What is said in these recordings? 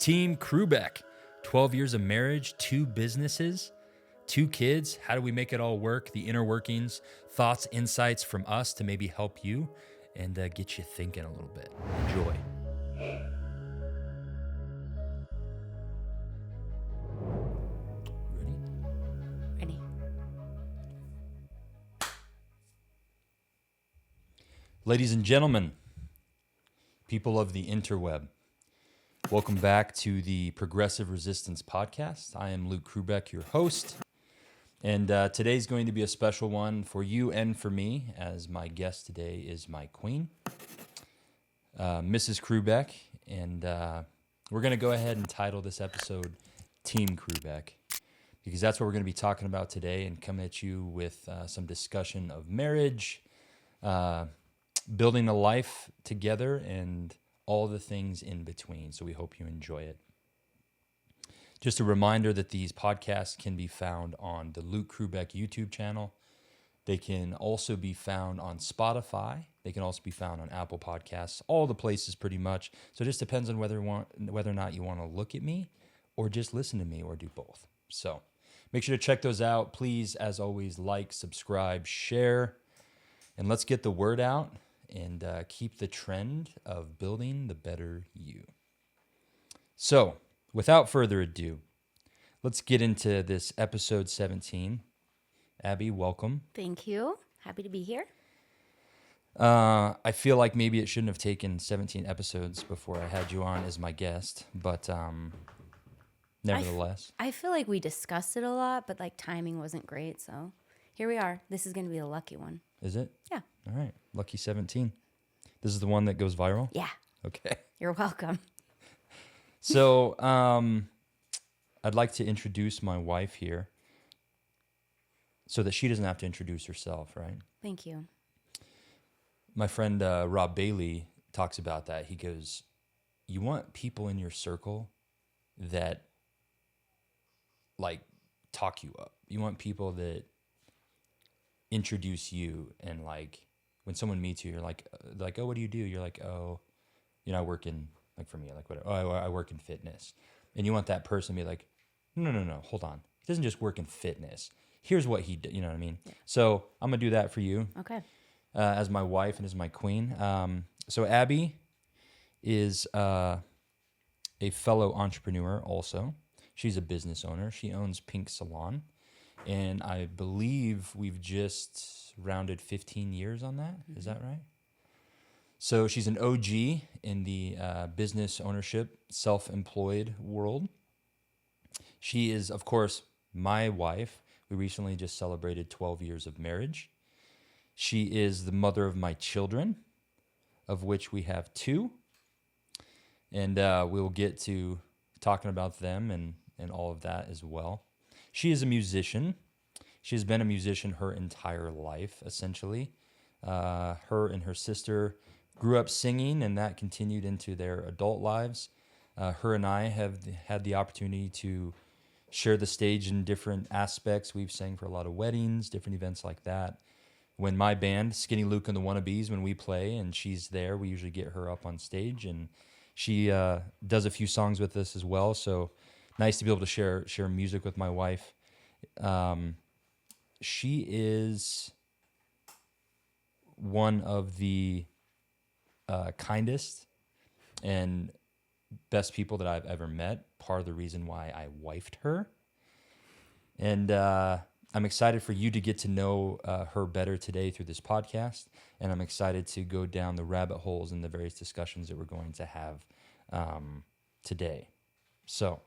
Team Krubeck, 12 years of marriage, 2 businesses, 2 kids. How do we make it all work? The inner workings, thoughts, insights from us to maybe help you and get you thinking a little bit. Enjoy. Ready? Ready. Ladies and gentlemen, people of the interweb, welcome back to the Progressive Resistance Podcast. I am Luke Krubeck, your host, and today's going to be a special one for you and for me, as my guest today is my queen, Mrs. Krubeck, and we're going to go ahead and title this episode Team Krubeck, because that's what we're going to be talking about today and coming at you with some discussion of marriage, building a life together, and all the things in between. So we hope you enjoy it. Just a reminder that these podcasts can be found on the Luke Krubeck YouTube channel. They can also be found on Spotify. They can also be found on Apple Podcasts, all the places pretty much. So it just depends on whether or not you want to look at me or just listen to me or do both. So make sure to check those out. Please, as always, like, subscribe, share, and let's get the word out and keep the trend of building the better you. So, without further ado, let's get into this episode 17. Abby, welcome. Thank you. Happy to be here. I feel like maybe it shouldn't have taken 17 episodes before I had you on as my guest, but nevertheless. I feel like we discussed it a lot, but like timing wasn't great. So here we are. This is going to be a lucky one. Is it? Yeah. All right. Lucky 17. This is the one that goes viral? Yeah. Okay. You're welcome. So I'd like to introduce my wife here so that she doesn't have to introduce herself, right? Thank you. My friend Rob Bailey talks about that. He goes, you want people in your circle that like talk you up. You want people that introduce you, and like when someone meets you, you're like, oh, what do you do? You're like, oh, I work in, like for me, like whatever. Oh, I work in fitness. And you want that person to be like, no, hold on. He doesn't just work in fitness. Here's what he did. You know what I mean? Yeah. So I'm going to do that for you. Okay. As my wife and as my queen. So Abby is a fellow entrepreneur also. She's a business owner. She owns Pink Salon. And I believe we've just rounded 15 years on that. Mm-hmm. Is that right? So she's an OG in the business ownership, self-employed world. She is, of course, my wife. We recently just celebrated 12 years of marriage. She is the mother of my children, of which we have 2. And we'll get to talking about them and all of that as well. She is a musician. She's been a musician her entire life, essentially. Her and her sister grew up singing, and that continued into their adult lives. Her and I have had the opportunity to share the stage in different aspects. We've sang for a lot of weddings, different events like that. When my band, Skinny Luke and the Wannabes, when we play and she's there, we usually get her up on stage, and she does a few songs with us as well. So nice to be able to share music with my wife. She is one of the kindest and best people that I've ever met. Part of the reason why I wifed her. And I'm excited for you to get to know her better today through this podcast. And I'm excited to go down the rabbit holes in the various discussions that we're going to have today. So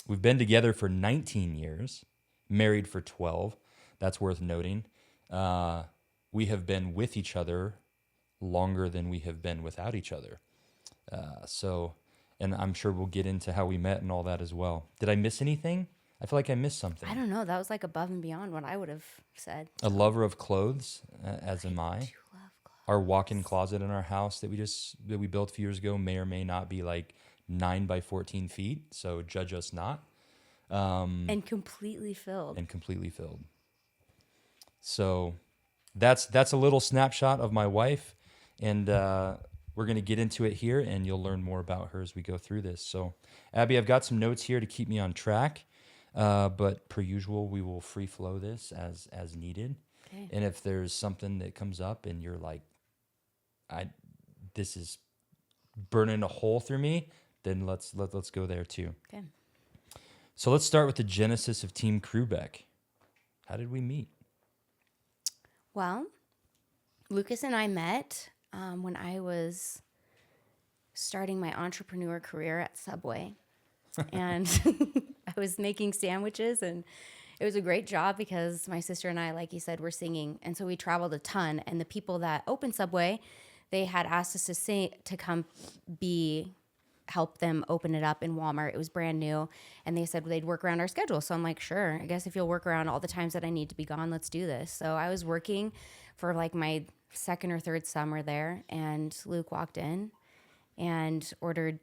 we've been together for 19 years, married for 12. That's worth noting. We have been with each other longer than we have been without each other. And I'm sure we'll get into how we met and all that as well. Did I miss anything? I feel like I missed something. I don't know. That was like above and beyond what I would have said. A lover of clothes, as am I. I do love clothes. Our walk-in closet in our house that we built a few years ago may or may not be like 9 by 14 feet. So judge us not. And completely filled. So that's a little snapshot of my wife. And we're going to get into it here, and you'll learn more about her as we go through this. So, Abby, I've got some notes here to keep me on track, but per usual, we will free flow this as needed. Okay. And if there's something that comes up and you're like, this is burning a hole through me, then let's go there too. Okay. So let's start with the genesis of Team Krubeck. How did we meet? Well, Lucas and I met when I was starting my entrepreneur career at Subway. And I was making sandwiches, and it was a great job because my sister and I, like you said, were singing. And so we traveled a ton. And the people that opened Subway, they had asked us to come help them open it up in Walmart. It was brand new. And they said they'd work around our schedule. So I'm like, sure, I guess if you'll work around all the times that I need to be gone, let's do this. So I was working for like my second or third summer there. And Luke walked in and ordered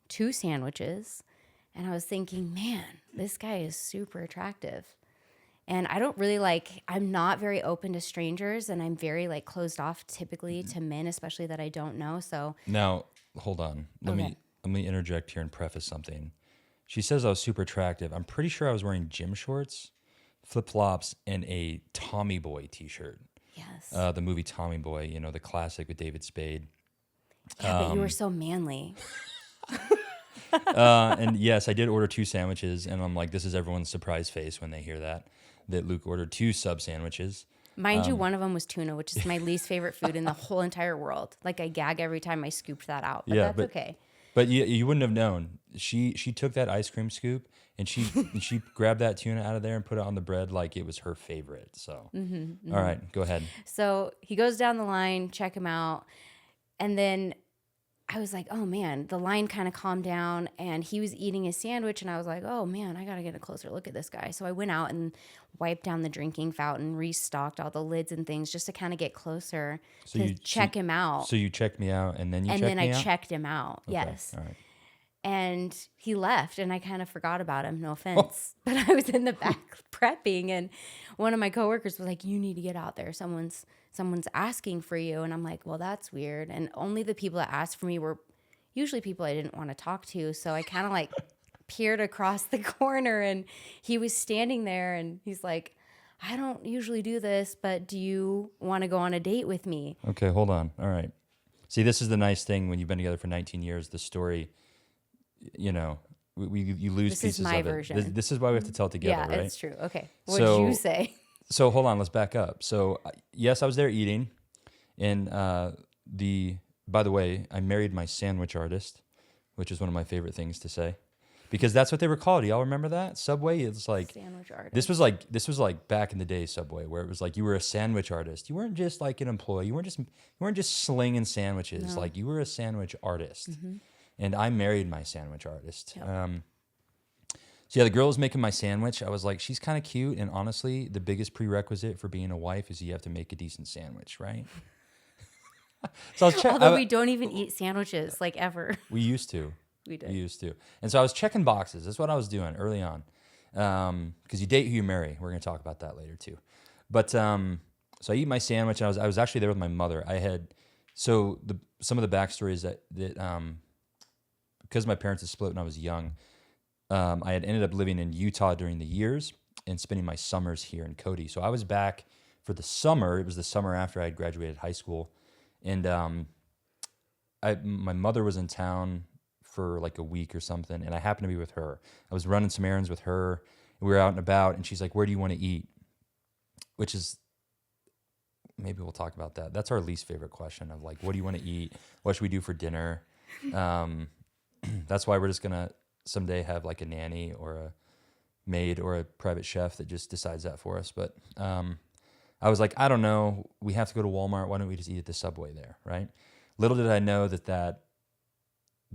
2 sandwiches. And I was thinking, man, this guy is super attractive. And I don't really I'm not very open to strangers, and I'm very closed off typically to men, especially that I don't know. So now, hold on. Let me interject here and preface something. She says I was super attractive. I'm pretty sure I was wearing gym shorts, flip-flops, and a Tommy Boy t-shirt. Yes. The movie Tommy Boy, the classic with David Spade. Yeah, but you were so manly. And yes, I did order 2 sandwiches, and I'm like, this is everyone's surprise face when they hear that Luke ordered 2 sub sandwiches. Mind you, one of them was tuna, which is my least favorite food in the whole entire world. I gag every time I scooped that out, but that's okay. But you wouldn't have known. She took that ice cream scoop and she grabbed that tuna out of there and put it on the bread like it was her favorite. So, All right, go ahead. So he goes down the line, check him out, and then I was like, oh man, the line kind of calmed down, and he was eating his sandwich, and I was like, oh man, I got to get a closer look at this guy. So I went out and wiped down the drinking fountain, restocked all the lids and things just to kind of get closer to check him out. So you checked me out, and then I checked him out. Okay. Yes. All right. And he left, and I kind of forgot about him, no offense. But I was in the back prepping, and one of my coworkers was like, you need to get out there. Someone's asking for you. And I'm like, well, that's weird. And only the people that asked for me were usually people I didn't want to talk to. So I kind of peered across the corner, and he was standing there, and he's like, I don't usually do this, but do you want to go on a date with me? Okay, hold on. All right. See, this is the nice thing when you've been together for 19 years, the story, you lose this pieces is my of it. version. This is why we have to tell it together, yeah, right? it's true. Okay. What did you say? So hold on, let's back up. So yes, I was there eating, and by the way, I married my sandwich artist, which is one of my favorite things to say, because that's what they were called. Do y'all remember that? Subway? It's like sandwich artist. This was like back in the day, Subway, where it was like you were a sandwich artist. You weren't just like an employee. You weren't just slinging sandwiches. No. You were a sandwich artist, Mm-hmm. and I married my sandwich artist. Yep. So yeah, the girl was making my sandwich. I was like, she's kind of cute, and honestly, the biggest prerequisite for being a wife is you have to make a decent sandwich, right? So I was Although we don't even eat sandwiches ever. We used to. We did. We used to. And so I was checking boxes. That's what I was doing early on. Because you date who you marry. We're going to talk about that later too. But so I eat my sandwich, and I was actually there with my mother. Some of the backstory is that because my parents had split when I was young, I had ended up living in Utah during the years and spending my summers here in Cody. So I was back for the summer. It was the summer after I had graduated high school. And my mother was in town for a week or something, and I happened to be with her. I was running some errands with her. We were out and about, and she's like, where do you want to eat? Which is, maybe we'll talk about that. That's our least favorite question of what do you want to eat? What should we do for dinner? That's why we're just going to someday have a nanny or a maid or a private chef that just decides that for us. But I was like, I don't know. We have to go to Walmart. Why don't we just eat at the Subway there, right? Little did I know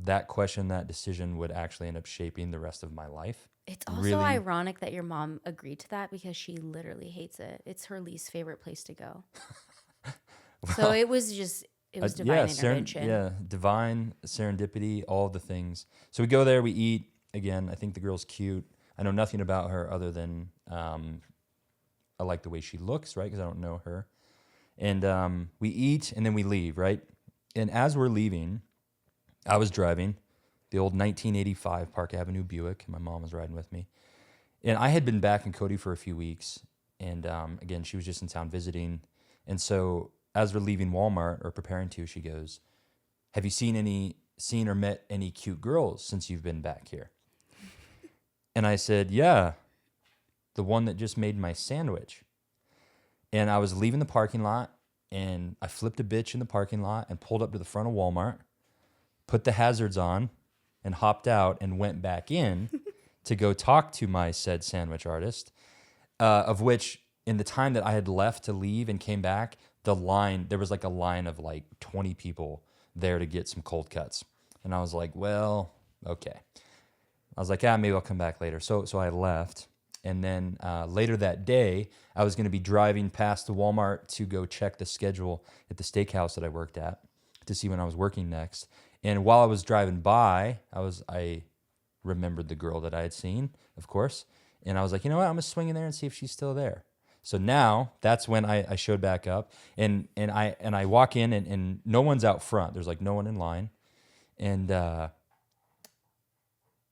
that question, that decision would actually end up shaping the rest of my life. It's also ironic that your mom agreed to that because she literally hates it. It's her least favorite place to go. So it was divine intervention. Divine serendipity, all the things. So we go there, we eat. Again, I think the girl's cute. I know nothing about her other than I like the way she looks, right? Because I don't know her. And we eat, and then we leave, right? And as we're leaving, I was driving the old 1985 Park Avenue Buick, and my mom was riding with me. And I had been back in Cody for a few weeks. And again, she was just in town visiting. And so as we're leaving Walmart or preparing to, she goes, have you seen or met any cute girls since you've been back here? And I said, yeah, the one that just made my sandwich. And I was leaving the parking lot, and I flipped a bitch in the parking lot and pulled up to the front of Walmart, put the hazards on, and hopped out and went back in to go talk to my said sandwich artist, of which in the time that I had left to leave and came back, there was like a line of like 20 people there to get some cold cuts. And I was like, well, okay. I was like, maybe I'll come back later. So I left. And then later that day, I was going to be driving past the Walmart to go check the schedule at the steakhouse that I worked at to see when I was working next. And while I was driving by, I remembered the girl that I had seen, of course. And I was like, you know what? I'm going to swing in there and see if she's still there. So now that's when I showed back up, and I walk in, and no one's out front. There's like no one in line. And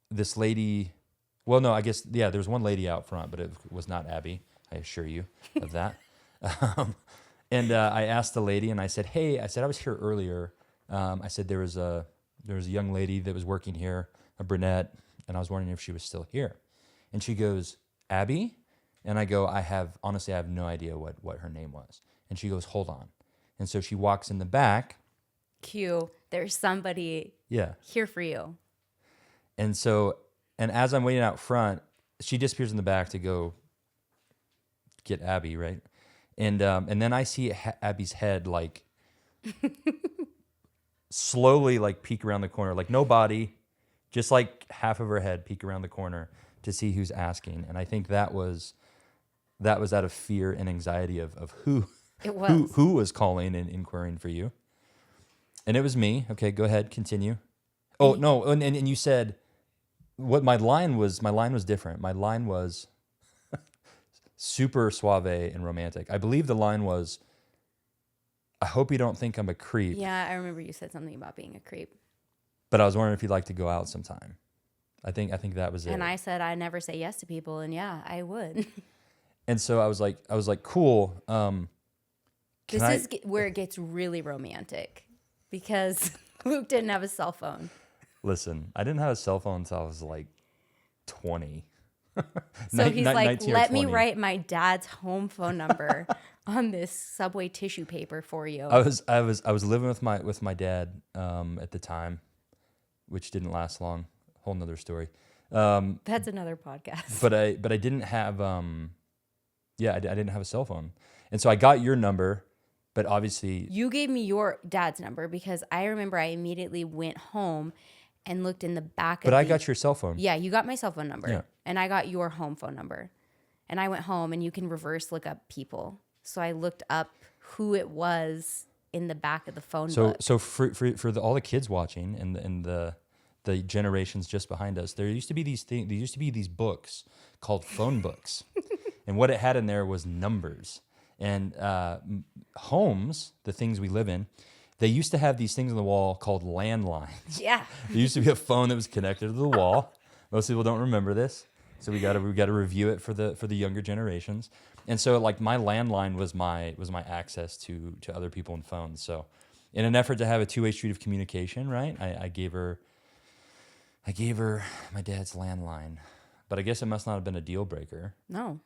this lady, well, no, I guess, yeah, there was one lady out front, but it was not Abby. I assure you of that. And I asked the lady, and I said, hey, I was here earlier. I said there was a young lady that was working here, a brunette, and I was wondering if she was still here. And she goes, Abby? And I go, I have no idea what her name was. And she goes, hold on. And so she walks in the back. Q, there's somebody here for you. And as I'm waiting out front, she disappears in the back to go get Abby, right? And then I see Abby's head like slowly like peek around the corner, like no body, just like half of her head peek around the corner to see who's asking. And I think that was out of fear and anxiety of who was calling and inquiring for you. And it was me. Okay, go ahead, continue. Oh no, and you said what my line was different. My line was super suave and romantic. I believe the line was, I hope you don't think I'm a creep. Yeah, I remember you said something about being a creep. But I was wondering if you'd like to go out sometime. I think that was it. And I said I never say yes to people, and yeah, I would. And so I was like, cool. This is where it gets really romantic, because Luke didn't have a cell phone. Listen, I didn't have a cell phone until I was like 20. So he's like, let me write my dad's home phone number on this Subway tissue paper for you. I was living with my dad at the time, which didn't last long. Whole nother story. That's another podcast. But I didn't have I didn't have a cell phone, and so I got your number. But obviously, you gave me your dad's number because I remember I immediately went home and looked in the back. But I got your cell phone. Yeah, you got my cell phone number, yeah. And I got your home phone number, and I went home, and you can reverse look up people. So I looked up who it was in the back of the phone book. So for all the kids watching and the generations just behind us, there used to be these books called phone books, and what it had in there was numbers. And homes, the things we live in, they used to have these things on the wall called landlines. Yeah. There used to be a phone that was connected to the wall. Most people don't remember this, so we got to review it for the younger generations. And so, like, my landline was my access to other people and phones. So, in an effort to have a two-way street of communication, right? I gave her my dad's landline, but I guess it must not have been a deal breaker. No.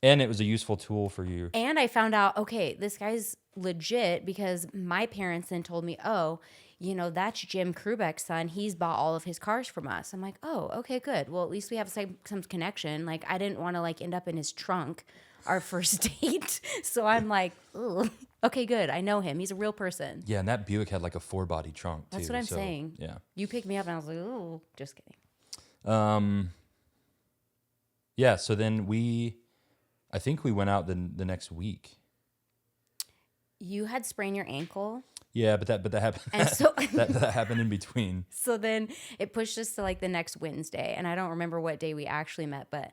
And it was a useful tool for you. And I found out, okay, this guy's legit, because my parents then told me, oh, that's Jim Krubeck's son. He's bought all of his cars from us. I'm like, oh, okay, good. Well, at least we have some connection. Like, I didn't want to like end up in his trunk our first date. So I'm like, ooh, okay, good. I know him. He's a real person. Yeah, and that Buick had like a 4-body trunk too. That's what I'm saying. Yeah. You picked me up and I was like, ooh, just kidding. Yeah, so then I think we went out the next week. You had sprained your ankle. Yeah, but that happened. And so that happened in between. So then it pushed us to like the next Wednesday, and I don't remember what day we actually met, but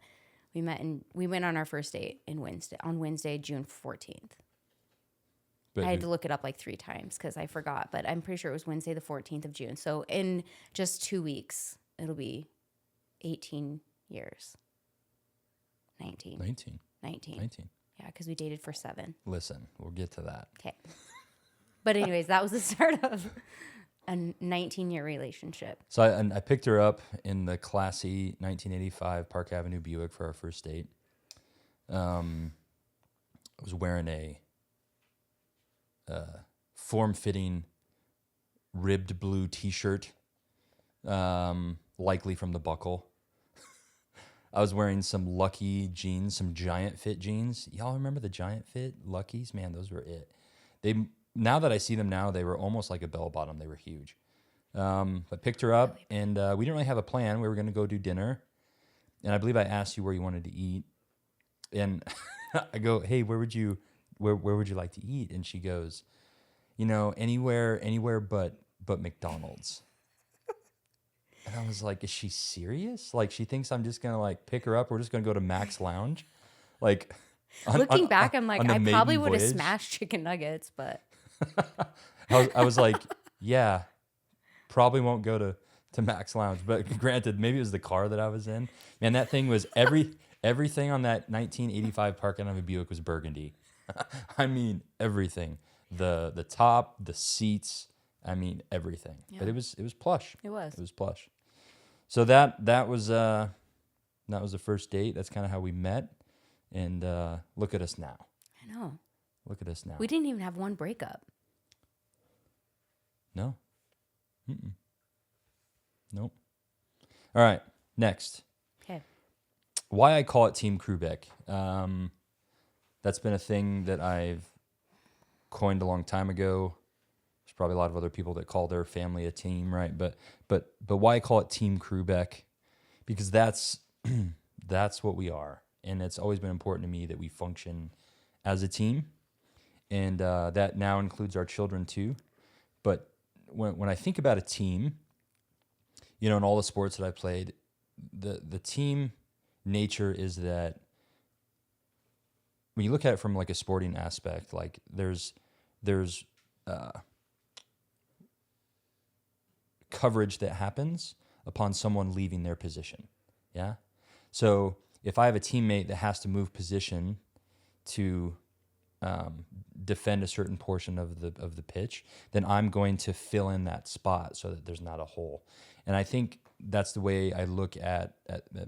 we went on our first date on Wednesday, June 14th. But I had to look it up like 3 times because I forgot, but I'm pretty sure it was Wednesday, the 14th of June. So in just 2 weeks, it'll be 18 years. 19. 19. 19. 19. Yeah, because we dated for 7. Listen, we'll get to that. Okay. But anyways, that was the start of a 19-year relationship. So I picked her up in the classy 1985 Park Avenue Buick for our first date. I was wearing a form-fitting ribbed blue T-shirt, likely from the Buckle. I was wearing some Lucky jeans, some Giant Fit jeans. Y'all remember the Giant Fit Luckies? Man, those were it. Now that I see them now, they were almost like a bell bottom. They were huge. I picked her up, and we didn't really have a plan. We were going to go do dinner, and I believe I asked you where you wanted to eat, and I go, "Hey, where would you like to eat?" And she goes, anywhere but McDonald's. And I was like, is she serious? Like, she thinks I'm just gonna like pick her up. We're just gonna go to Max Lounge, like. Looking back, I'm like, I probably would have voyage. smashed chicken nuggets, but I was like, yeah, probably won't go to Max Lounge. But granted, maybe it was the car that I was in. Man, that thing was everything on that 1985 Park Avenue Buick was burgundy. I mean, everything. The top, the seats. I mean, everything. Yeah. But it was plush. It was plush. So that was the first date. That's kind of how we met. And look at us now. I know. Look at us now. We didn't even have one breakup. No. Nope. All right. Next. Okay. Why I call it Team Krubeck. That's been a thing that I've coined a long time ago. There's probably a lot of other people that call their family a team, right? But why I call it Team Krubeck? Because that's what we are. And it's always been important to me that we function as a team. And that now includes our children too. But when I think about a team, in all the sports that I played, the team nature is that when you look at it from like a sporting aspect, like there's coverage that happens upon someone leaving their position. Yeah. So if I have a teammate that has to move position to defend a certain portion of the pitch, then I'm going to fill in that spot so that there's not a hole. And I think that's the way I look at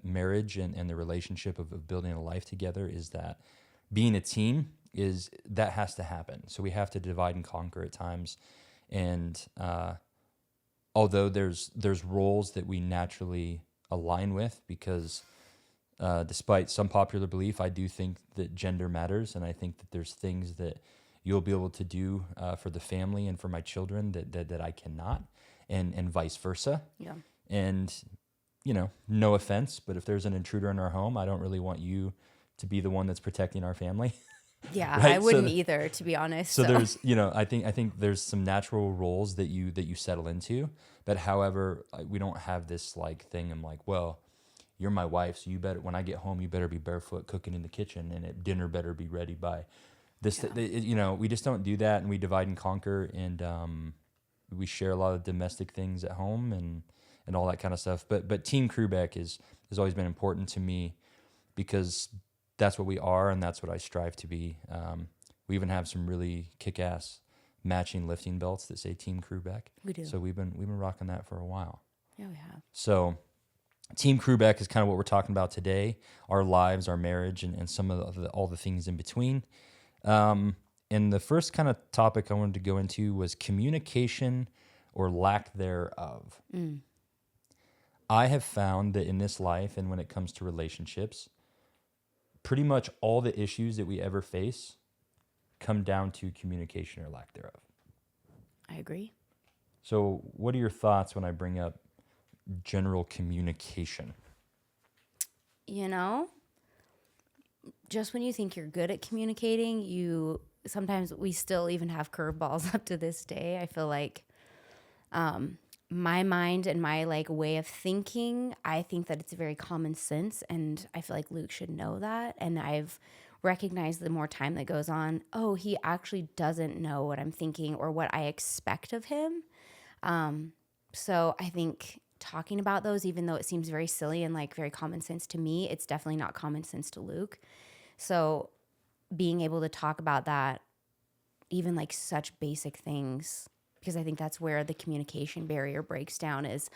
marriage and the relationship of building a life together, is that being a team that has to happen. So we have to divide and conquer at times. And although there's roles that we naturally align with, because despite some popular belief, I do think that gender matters, and I think that there's things that you'll be able to do for the family and for my children that I cannot, and vice versa. Yeah. And no offense, but if there's an intruder in our home, I don't really want you to be the one that's protecting our family. Yeah, right? I wouldn't either, to be honest. So there's, I think there's some natural roles that you settle into, but however, we don't have this like thing. I'm like, well, you're my wife, so you better, when I get home, you better be barefoot cooking in the kitchen, and dinner better be ready by this. Yeah. We just don't do that, and we divide and conquer, and we share a lot of domestic things at home and all that kind of stuff. But Team Krubeck has always been important to me, because that's what we are, and that's what I strive to be. We even have some really kick-ass matching lifting belts that say Team Krubeck. We do. So we've been rocking that for a while. Yeah, we have. So Team Krubeck is kind of what we're talking about today: our lives, our marriage, and some of all the things in between. And the first kind of topic I wanted to go into was communication or lack thereof. I have found that in this life, and when it comes to relationships, pretty much all the issues that we ever face come down to communication or lack thereof. I agree. So what are your thoughts when I bring up general communication? Just when you think you're good at communicating, sometimes we still even have curveballs up to this day. I feel like my mind and my way of thinking, I think that it's very common sense, and I feel like Luke should know that. And I've recognize the more time that goes on, oh, he actually doesn't know what I'm thinking or what I expect of him. So I think talking about those, even though it seems very silly and like very common sense to me, it's definitely not common sense to Luke. So being able to talk about that, even like such basic things, because I think that's where the communication barrier breaks down is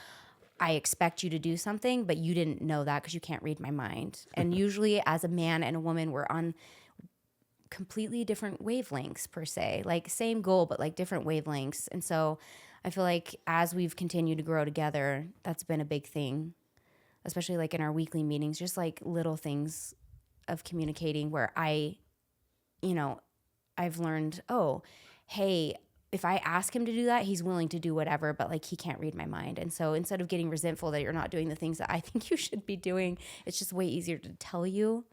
I expect you to do something, but you didn't know that because you can't read my mind. And usually as a man and a woman, we're on completely different wavelengths per se, like same goal, but like different wavelengths. And so I feel like as we've continued to grow together, that's been a big thing, especially like in our weekly meetings, just like little things of communicating where I've learned, oh, hey, if I ask him to do that, he's willing to do whatever, but like he can't read my mind. And so instead of getting resentful that you're not doing the things that I think you should be doing, it's just way easier to tell you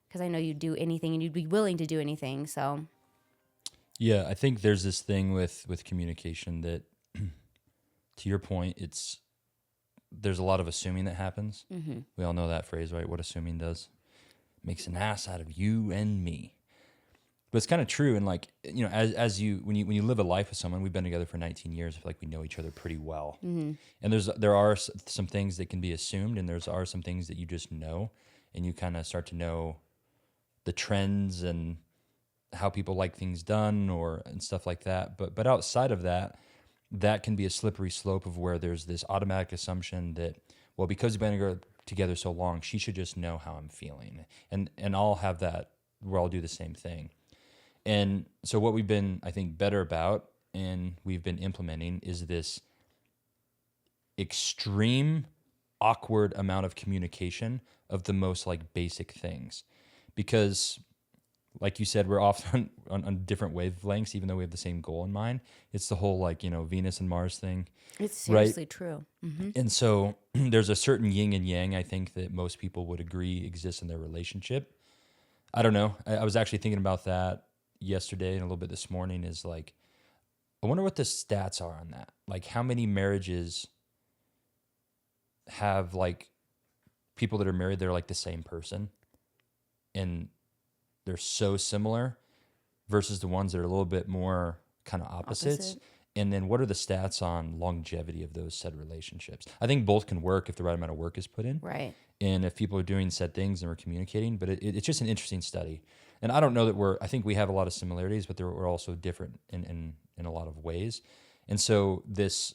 because I know you'd do anything and you'd be willing to do anything. So Yeah, I think there's this thing with communication that, to your point, there's a lot of assuming that happens. Mm-hmm. We all know that phrase, right? What assuming does. Makes an ass out of you and me. But it's kind of true, and like, you know, when you live a life with someone, we've been together for 19 years. I feel like we know each other pretty well, and there are some things that can be assumed, and are some things that you just know, and you kind of start to know the trends and how people like things done and stuff like that. But outside of that, that can be a slippery slope of where there's this automatic assumption that, well, because we've been together so long, she should just know how I'm feeling, and I'll have that where I'll do the same thing. And so what we've been, I think, better about and we've been implementing is this extreme, awkward amount of communication of the most like basic things. Because like you said, we're often on different wavelengths, even though we have the same goal in mind. It's the whole like, you know, Venus and Mars thing. it's seriously right? true. Mm-hmm. And so there's a certain yin and yang, I think, that most people would agree exists in their relationship. I don't know. I was actually thinking about that yesterday and a little bit this morning is like, I wonder what the stats are on that. Like how many marriages have like people that are married, they're like the same person and they're so similar versus the ones that are a little bit more kind of opposites. And then what are the stats on longevity of those said relationships? I think both can work if the right amount of work is put in. Right. And if people are doing said things and we're communicating, but it's just an interesting study. And I don't know that I think we have a lot of similarities, but we're also different in a lot of ways. And so this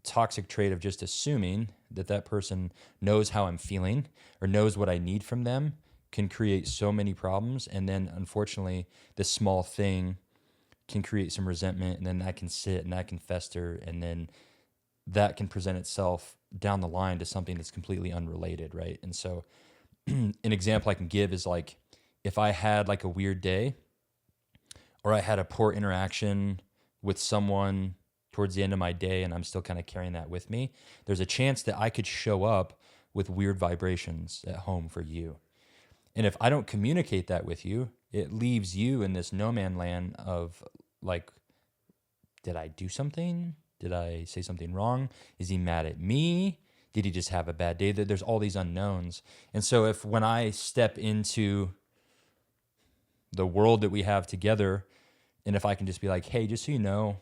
toxic trait of just assuming that person knows how I'm feeling or knows what I need from them can create so many problems. And then unfortunately, this small thing can create some resentment, and then that can sit and that can fester, and then that can present itself down the line to something that's completely unrelated, right? And so an example I can give is like, if I had like a weird day or I had a poor interaction with someone towards the end of my day and I'm still kind of carrying that with me, there's a chance that I could show up with weird vibrations at home for you. And if I don't communicate that with you, it leaves you in this no man land of like, did I do something? Did I say something wrong? Is he mad at me? Did he just have a bad day? There's all these unknowns. And so when I step into the world that we have together, and if I can just be like, hey, just so you know,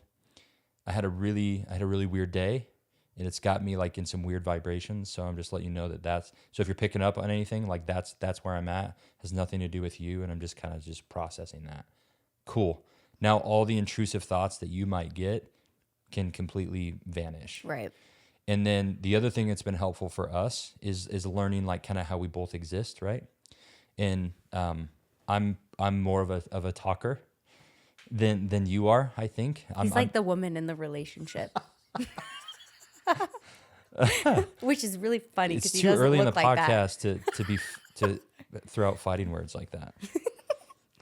I had a really weird day, and it's got me like in some weird vibrations. So I'm just letting you know that's, so if you're picking up on anything, like that's where I'm at. It has nothing to do with you. And I'm just kind of just processing that. Cool. Now all the intrusive thoughts that you might get can completely vanish. Right. And then the other thing that's been helpful for us is learning like kind of how we both exist, right? And I'm more of a talker than you are, I think. He's like the woman in the relationship. Which is really funny because he doesn't look like that. It's too early in the podcast to throw out fighting words like that.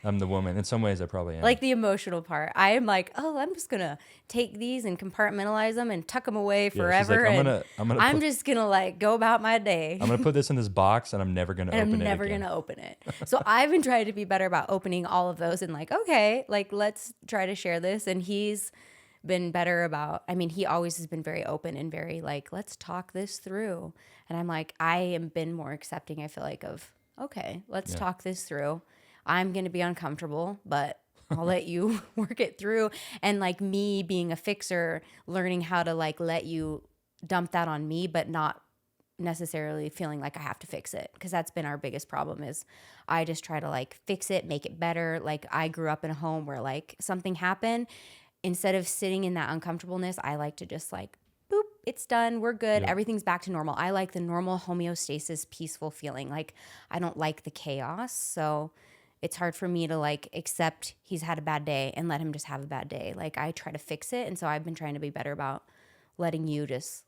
I'm the woman. In some ways, I probably am. Like the emotional part. I am like, oh, I'm just going to take these and compartmentalize them and tuck them away forever. Like, I'm just going to like go about my day. I'm going to put this in this box and I'm never going to open it again. I'm never going to open it. So I've been trying to be better about opening all of those and like, okay, like let's try to share this. And he's been better about, I mean, he always has been very open and very like, let's talk this through. And I'm like, I am been more accepting, I feel like, of, okay, let's talk this through. I'm going to be uncomfortable, but I'll let you work it through. And like me being a fixer, learning how to like let you dump that on me, but not necessarily feeling like I have to fix it. Because that's been our biggest problem is I just try to like fix it, make it better. Like I grew up in a home where like something happened. Instead of sitting in that uncomfortableness, I like to just like, boop, it's done. We're good. Yep. Everything's back to normal. I like the normal homeostasis, peaceful feeling. Like I don't like the chaos. So it's hard for me to like accept he's had a bad day and let him just have a bad day. Like I try to fix it. And so I've been trying to be better about letting you just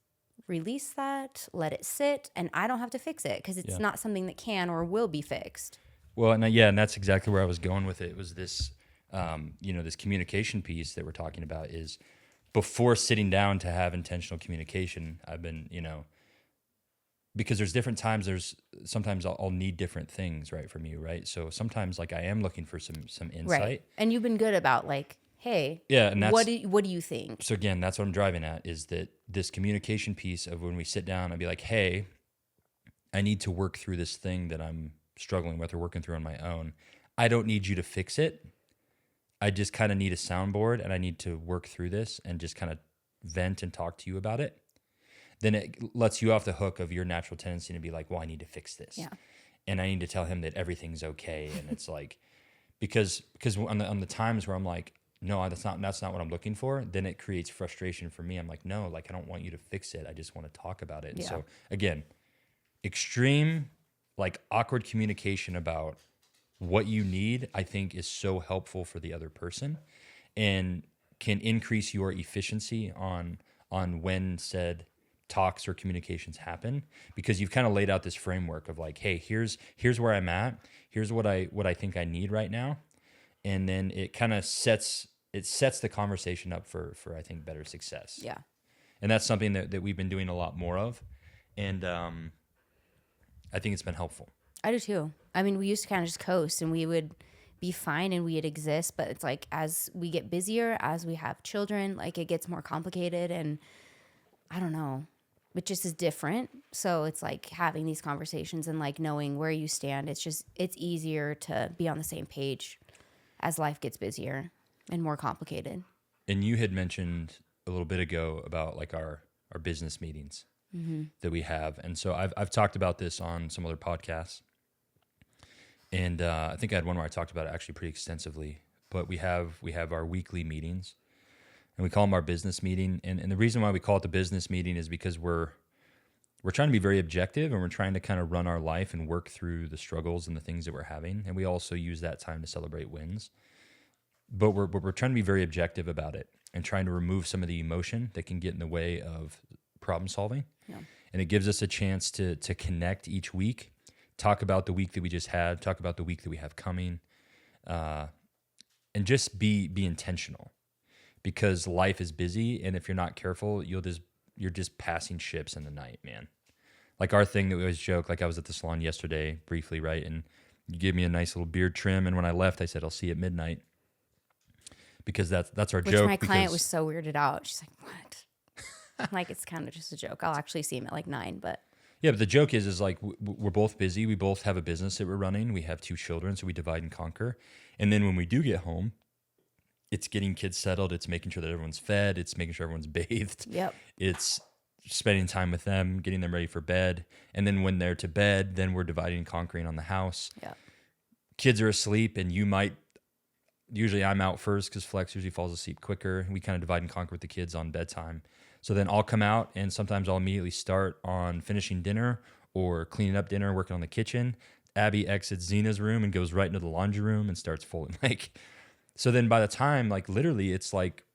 release that, let it sit, and I don't have to fix it because it's not something that can or will be fixed. Well, and that's exactly where I was going with it. It was this, this communication piece that we're talking about is before sitting down to have intentional communication, I've been, because there's different times, sometimes I'll need different things, right, from you, right? So sometimes like I am looking for some insight. Right. And you've been good about like, hey, and that's, what do you think? So again, that's what I'm driving at is that this communication piece of when we sit down, I'd be like, hey, I need to work through this thing that I'm struggling with or working through on my own. I don't need you to fix it. I just kind of need a soundboard and I need to work through this and just kind of vent and talk to you about it. Then it lets you off the hook of your natural tendency to be like, well, I need to fix this. Yeah. And I need to tell him that everything's okay. And it's like, because on the times where I'm like, no, that's not what I'm looking for, then it creates frustration for me. I'm like, no, like I don't want you to fix it. I just want to talk about it. And so again, extreme, like awkward communication about what you need, I think is so helpful for the other person and can increase your efficiency on when said talks or communications happen, because you've kind of laid out this framework of like, hey, here's where I'm at. Here's what I think I need right now. And then it kind of sets the conversation up for I think better success. Yeah. And that's something that we've been doing a lot more of. And I think it's been helpful. I do too. I mean, we used to kind of just coast and we would be fine and we'd exist. But it's like as we get busier, as we have children, like it gets more complicated and I don't know. It just is different. So it's like having these conversations and like knowing where you stand. It's easier to be on the same page as life gets busier and more complicated. And you had mentioned a little bit ago about like our business meetings that we have. And so I've talked about this on some other podcasts. And I think I had one where I talked about it actually pretty extensively. But we have our weekly meetings. And we call them our business meeting. And the reason why we call it the business meeting is because we're trying to be very objective and we're trying to kind of run our life and work through the struggles and the things that we're having. And we also use that time to celebrate wins. But we're trying to be very objective about it and trying to remove some of the emotion that can get in the way of problem solving. Yeah. And it gives us a chance to connect each week, talk about the week that we just had, talk about the week that we have coming, and just be intentional. Because life is busy, and if you're not careful, you're just passing ships in the night, man. Like our thing that we always joke, like I was at the salon yesterday briefly, right? And you gave me a nice little beard trim, and when I left, I said, I'll see you at midnight. Because that's our joke. Which my client was so weirded out. She's like, what? Like, it's kind of just a joke. I'll actually see him at like 9, but... Yeah, but the joke is like we're both busy. We both have a business that we're running. We have 2 children, so we divide and conquer. And then when we do get home, it's getting kids settled. It's making sure that everyone's fed. It's making sure everyone's bathed. Yep. It's spending time with them, getting them ready for bed. And then when they're to bed, then we're dividing and conquering on the house. Yeah. Kids are asleep, and usually I'm out first because Flex usually falls asleep quicker. We kind of divide and conquer with the kids on bedtime. So then I'll come out, and sometimes I'll immediately start on finishing dinner or cleaning up dinner, working on the kitchen. Abby exits Zena's room and goes right into the laundry room and starts folding. So then by the time, like literally it's like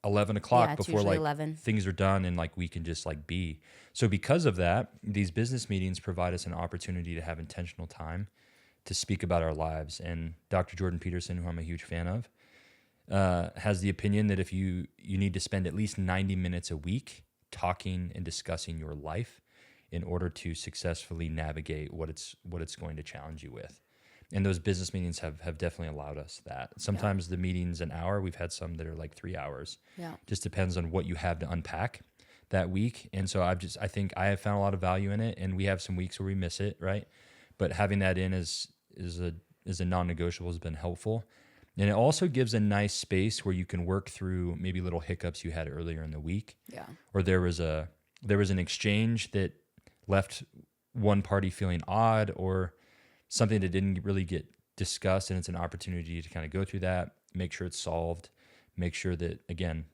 11 o'clock before like 11. Things are done and like we can just like be. So because of that, these business meetings provide us an opportunity to have intentional time to speak about our lives. And Dr. Jordan Peterson, who I'm a huge fan of, has the opinion that if you need to spend at least 90 minutes a week talking and discussing your life in order to successfully navigate what it's going to challenge you with. And those business meetings have definitely allowed us that. Sometimes the meeting's an hour. We've had some that are like 3 hours. Yeah. Just depends on what you have to unpack that week. And so I think I have found a lot of value in it. And we have some weeks where we miss it, right? But having that in is as a non-negotiable has been helpful. And it also gives a nice space where you can work through maybe little hiccups you had earlier in the week. Yeah. Or there was an exchange that left one party feeling odd, or something that didn't really get discussed, and it's an opportunity to kind of go through that, make sure it's solved, make sure that, again,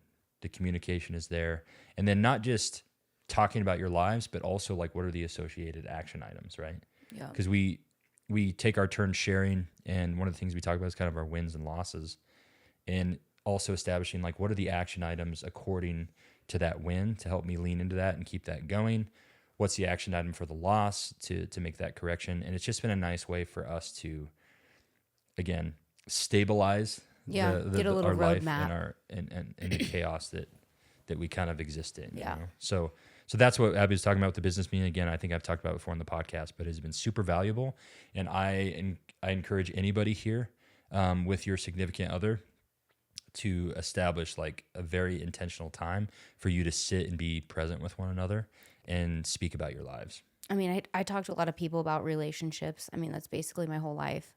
the communication is there. And then not just talking about your lives, but also like what are the associated action items, right? Yeah. Because we take our turn sharing, and one of the things we talk about is kind of our wins and losses, and also establishing like what are the action items according to that win to help me lean into that and keep that going. What's the action item for the loss to make that correction? And it's just been a nice way for us to, again, stabilize Get a little our life roadmap and the chaos that we kind of exist in. Yeah. You know? So that's what Abby was talking about with the business meeting. Again, I think I've talked about it before on the podcast, but it's been super valuable. And I encourage anybody here with your significant other to establish like a very intentional time for you to sit and be present with one another and speak about your lives. I mean, I talk to a lot of people about relationships. I mean, that's basically my whole life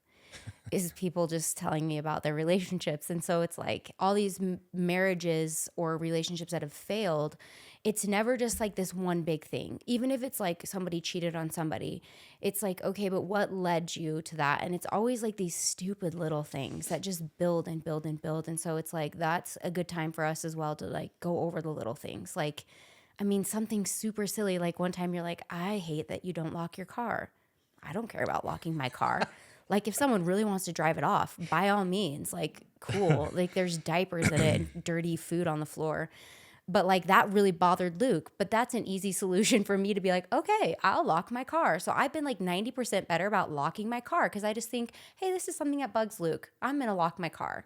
is people just telling me about their relationships. And so it's like all these marriages or relationships that have failed, it's never just like this one big thing. Even if it's like somebody cheated on somebody, it's like, okay, but what led you to that? And it's always like these stupid little things that just build and build and build. And so it's like, that's a good time for us as well to like go over the little things. Like, I mean, something super silly. Like one time you're like, I hate that you don't lock your car. I don't care about locking my car. Like if someone really wants to drive it off, by all means, like cool. Like there's diapers in it and dirty food on the floor. But like that really bothered Luke. But that's an easy solution for me to be like, okay, I'll lock my car. So I've been like 90% better about locking my car because I just think, hey, this is something that bugs Luke. I'm going to lock my car.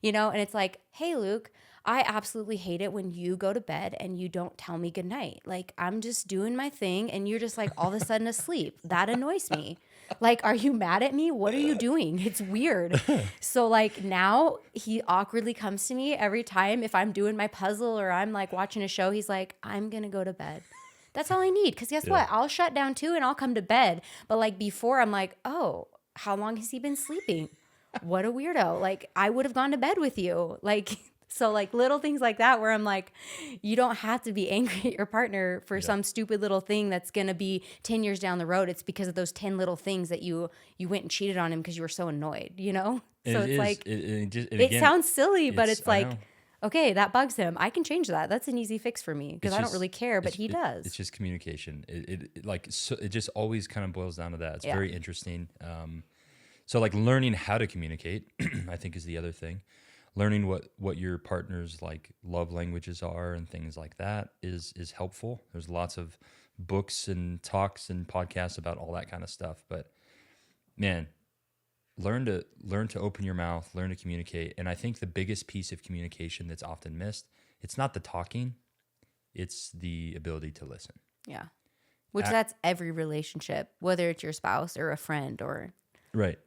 You know, and it's like, hey, Luke, I absolutely hate it when you go to bed and you don't tell me goodnight. Like, I'm just doing my thing and you're just like all of a sudden asleep. That annoys me. Like, are you mad at me? What are you doing? It's weird. So, like, now he awkwardly comes to me every time if I'm doing my puzzle or I'm like watching a show. He's like, I'm going to go to bed. That's all I need. Because guess what? I'll shut down too and I'll come to bed. But like before, I'm like, oh, how long has he been sleeping? What a weirdo. Like, I would have gone to bed with you. Like, so like little things like that where I'm like, you don't have to be angry at your partner for some stupid little thing that's going to be 10 years down the road. It's because of those 10 little things that you went and cheated on him because you were so annoyed, you know? So it's like, it sounds silly, but it's like, okay, that bugs him. I can change that. That's an easy fix for me because I don't really care, but he does. It's just communication. It just always kind of boils down to that. It's very interesting. So like learning how to communicate, I think is the other thing. Learning what your partner's like love languages are and things like that is helpful. There's lots of books and talks and podcasts about all that kind of stuff. But man, learn to open your mouth, learn to communicate. And I think the biggest piece of communication that's often missed, it's not the talking, it's the ability to listen. Yeah. Which that's every relationship, whether it's your spouse or a friend or... Right.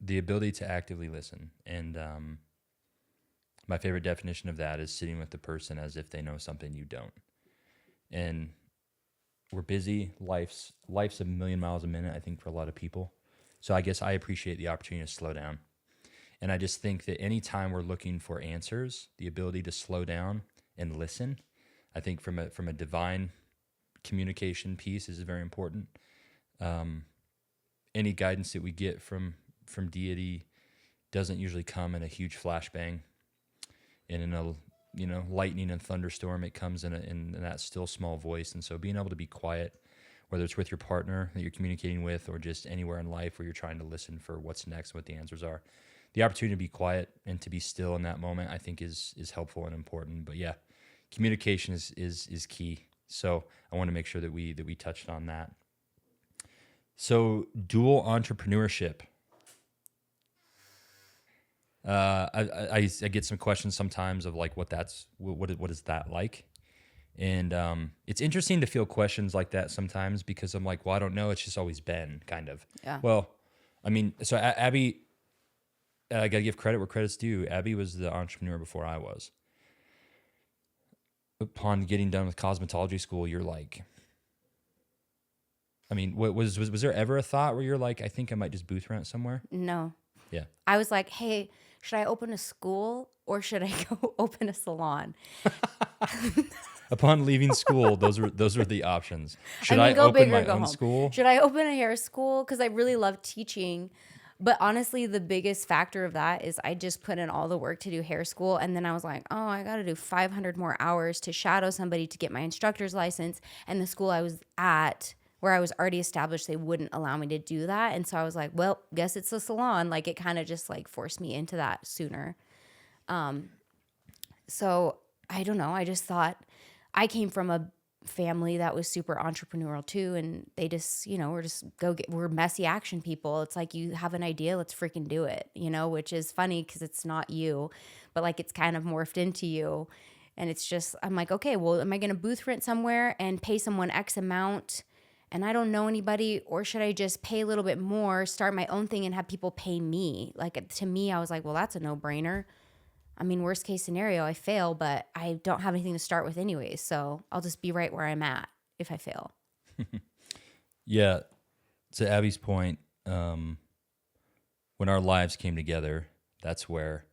The ability to actively listen. And my favorite definition of that is sitting with the person as if they know something you don't. And we're busy. Life's a million miles a minute, I think, for a lot of people. So I guess I appreciate the opportunity to slow down. And I just think that anytime we're looking for answers, the ability to slow down and listen, I think from a divine communication piece is very important. Any guidance that we get from deity doesn't usually come in a huge flashbang and in a lightning and thunderstorm. It comes in that still small voice. And so being able to be quiet, whether it's with your partner that you're communicating with or just anywhere in life where you're trying to listen for what's next, what the answers are, the opportunity to be quiet and to be still in that moment, I think is helpful and important. But yeah, communication is key. So I want to make sure that we touched on that. So dual entrepreneurship. I get some questions sometimes of like what is that like? And it's interesting to feel questions like that sometimes because I'm like, well, I don't know. It's just always been kind of. Yeah. Well, I mean, so Abby, I got to give credit where credit's due. Abby was the entrepreneur before I was. Upon getting done with cosmetology school, you're like, I mean, was there ever a thought where you're like, I think I might just booth rent somewhere? No. Yeah. I was like, hey, should I open a school or should I go open a salon? Upon leaving school, those were the options. Should I I mean, go open big or my go own home. school? Should I open a hair school? Because I really love teaching. But honestly, the biggest factor of that is I just put in all the work to do hair school. And then I was like, oh, I got to do 500 more hours to shadow somebody to get my instructor's license. And the school I was at, where I was already established, they wouldn't allow me to do that. And so I was like, well, guess it's a salon. Like, it kind of just like forced me into that sooner. So I don't know. I just thought I came from a family that was super entrepreneurial too. And they just, we're messy action people. It's like, you have an idea, let's freaking do it, which is funny because it's not you, but like it's kind of morphed into you. And it's just, I'm like, okay, well, am I going to booth rent somewhere and pay someone X amount and I don't know anybody, or should I just pay a little bit more, start my own thing and have people pay me? Like, to me, I was like, well, that's a no-brainer. I mean, worst case scenario, I fail, but I don't have anything to start with anyways. So I'll just be right where I'm at if I fail. Yeah. To Abby's point, when our lives came together, that's where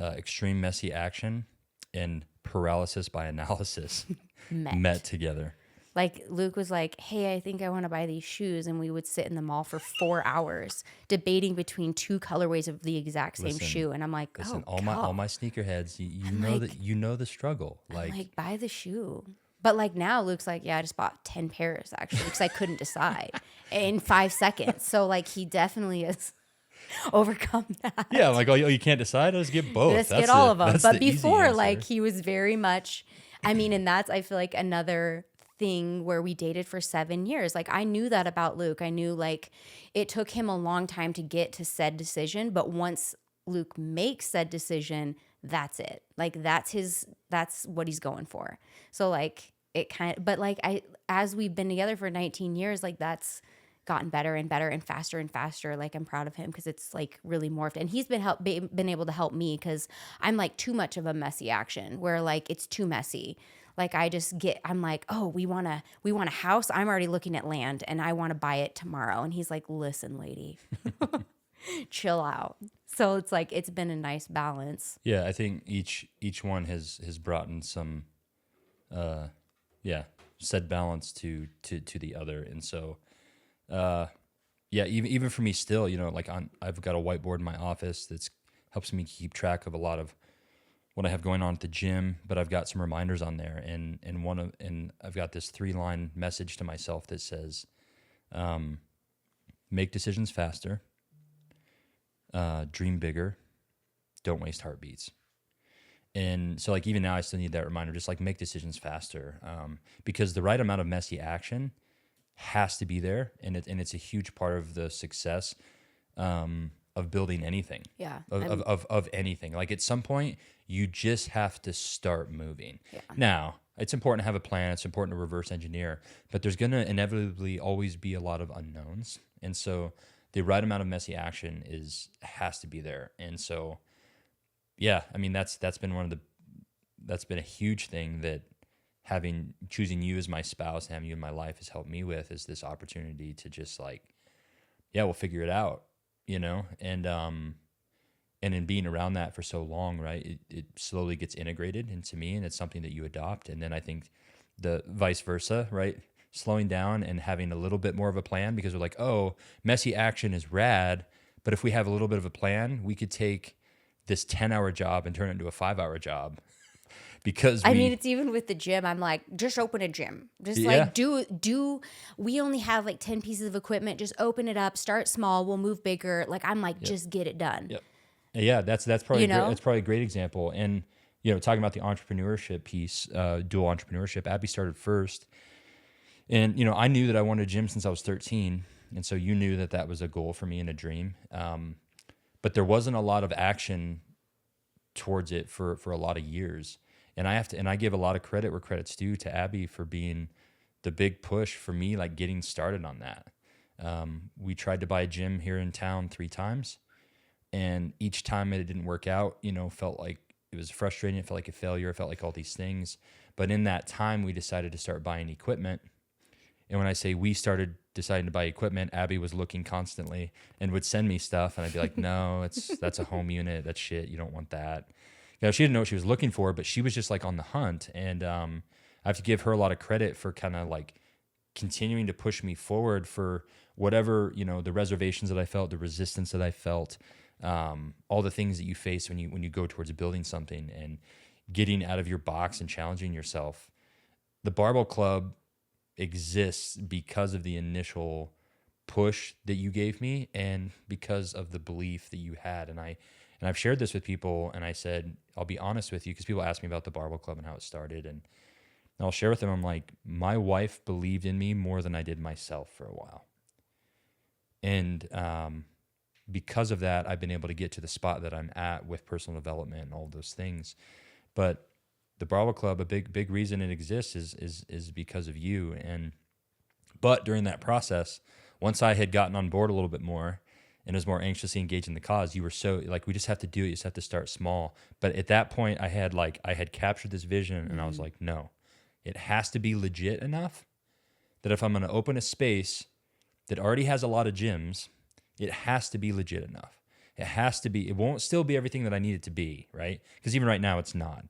extreme messy action and paralysis by analysis met together. Like, Luke was like, hey, I think I want to buy these shoes. And we would sit in the mall for 4 hours debating between two colorways of the exact same shoe. And I'm like, listen, oh, all my sneakerheads, you know like, that you know the struggle. Like, buy the shoe. But like now Luke's like, yeah, I just bought 10 pairs actually because I couldn't decide in 5 seconds. So like he definitely has overcome that. Yeah, I'm like, oh, you can't decide? Let's get both. Let's get all of them. But before, like, he was very much, I mean, and that's, I feel like, another thing where we dated for 7 years. Like, I knew that about Luke. I knew, like, it took him a long time to get to said decision. But once Luke makes said decision, that's it. Like, that's what he's going for. So, like, it kind of, but like, as we've been together for 19 years, like, that's gotten better and better and faster. Like, I'm proud of him because it's like really morphed, and he's been able to help me because I'm like too much of a messy action where like it's too messy. Like, I'm like, oh, we want a house. I'm already looking at land and I want to buy it tomorrow. And he's like, listen, lady, chill out. So it's like, it's been a nice balance. Yeah. I think each one has brought in some, said balance to the other. And so, even for me still, like I've got a whiteboard in my office that's helps me keep track of a lot of what I have going on at the gym, but I've got some reminders on there, and I've got this 3-line message to myself that says, make decisions faster, dream bigger, don't waste heartbeats. And so like even now I still need that reminder, just like make decisions faster, because the right amount of messy action has to be there, and it's a huge part of the success of building anything. Yeah. Of anything. Like at some point, you just have to start moving. Yeah. Now, it's important to have a plan. It's important to reverse engineer, but there's going to inevitably always be a lot of unknowns. And so the right amount of messy action has to be there. And so, yeah, I mean, that's been that's been a huge thing that choosing you as my spouse and having you in my life has helped me with, is this opportunity to just like, yeah, we'll figure it out, and in being around that for so long, right, it slowly gets integrated into me, and it's something that you adopt. And then I think the vice versa, right, slowing down and having a little bit more of a plan, because we're like, oh, messy action is rad, but if we have a little bit of a plan, we could take this 10-hour job and turn it into a 5-hour job. Because I mean, it's even with the gym. I'm like, just open a gym. Just like do. We only have like 10 pieces of equipment. Just open it up. Start small. We'll move bigger. Like, I'm like, just get it done. Yep. Yeah, that's probably that's probably a great example. And talking about the entrepreneurship piece, dual entrepreneurship. Abby started first, and I knew that I wanted a gym since I was 13, and so you knew that was a goal for me and a dream. But there wasn't a lot of action towards it for a lot of years. And I give a lot of credit where credit's due to Abby for being the big push for me, like getting started on that. We tried to buy a gym here in town 3 times, and each time it didn't work out, felt like it was frustrating. It felt like a failure. It felt like all these things. But in that time, we decided to start buying equipment. And when I say we started deciding to buy equipment, Abby was looking constantly and would send me stuff, and I'd be like, no, that's a home unit. That's shit. You don't want that. She didn't know what she was looking for, but she was just like on the hunt. And I have to give her a lot of credit for kind of like continuing to push me forward for whatever, the reservations that I felt, the resistance that I felt, all the things that you face when you go towards building something and getting out of your box and challenging yourself. The Barbell Club exists because of the initial push that you gave me and because of the belief that you had. And I've shared this with people, and I said, I'll be honest with you, because people ask me about the Barbell Club and how it started. And I'll share with them, I'm like, my wife believed in me more than I did myself for a while. And because of that, I've been able to get to the spot that I'm at with personal development and all those things. But the Barbell Club, a big reason it exists is because of you. But during that process, once I had gotten on board a little bit more and was more anxiously engaged in the cause, you were so like, we just have to do it. You just have to start small. But at that point, I had captured this vision, and I was like, no, it has to be legit enough that if I'm going to open a space that already has a lot of gyms, it has to be legit enough. It has to be. It won't still be everything that I need it to be, right? Because even right now, it's not.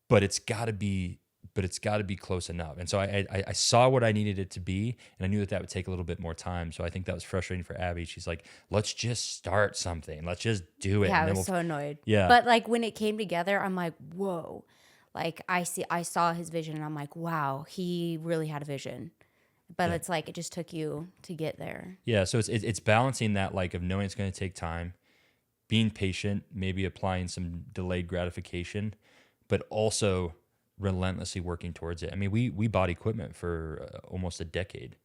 But it's got to be. But it's got to be close enough. And so I saw what I needed it to be, and I knew that would take a little bit more time. So I think that was frustrating for Abby. She's like, let's just start something. Let's just do it. Yeah, and I was so annoyed. Yeah. But like when it came together, I'm like, whoa. Like I saw his vision, and I'm like, wow, he really had a vision. But it's like it just took you to get there. Yeah, so it's balancing that, like, of knowing it's going to take time, being patient, maybe applying some delayed gratification, but also relentlessly working towards it. I mean, we bought equipment for almost a decade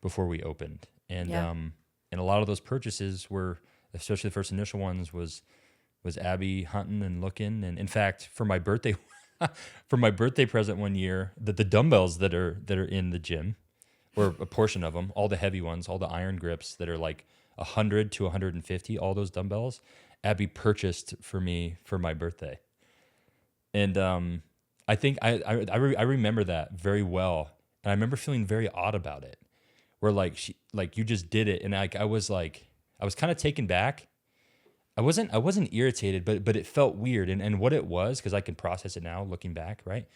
before we opened, and and a lot of those purchases were, especially the first initial ones, was Abby hunting and looking. And in fact, for my birthday, present one year, the dumbbells that are in the gym, or a portion of them, all the heavy ones, all the iron grips that are like 100 to 150, all those dumbbells, Abby purchased for me for my birthday. And I think I remember that very well. And I remember feeling very odd about it, where like you just did it. And I was kind of taken back. I wasn't irritated, but it felt weird. And what it was, because I can process it now looking back, right?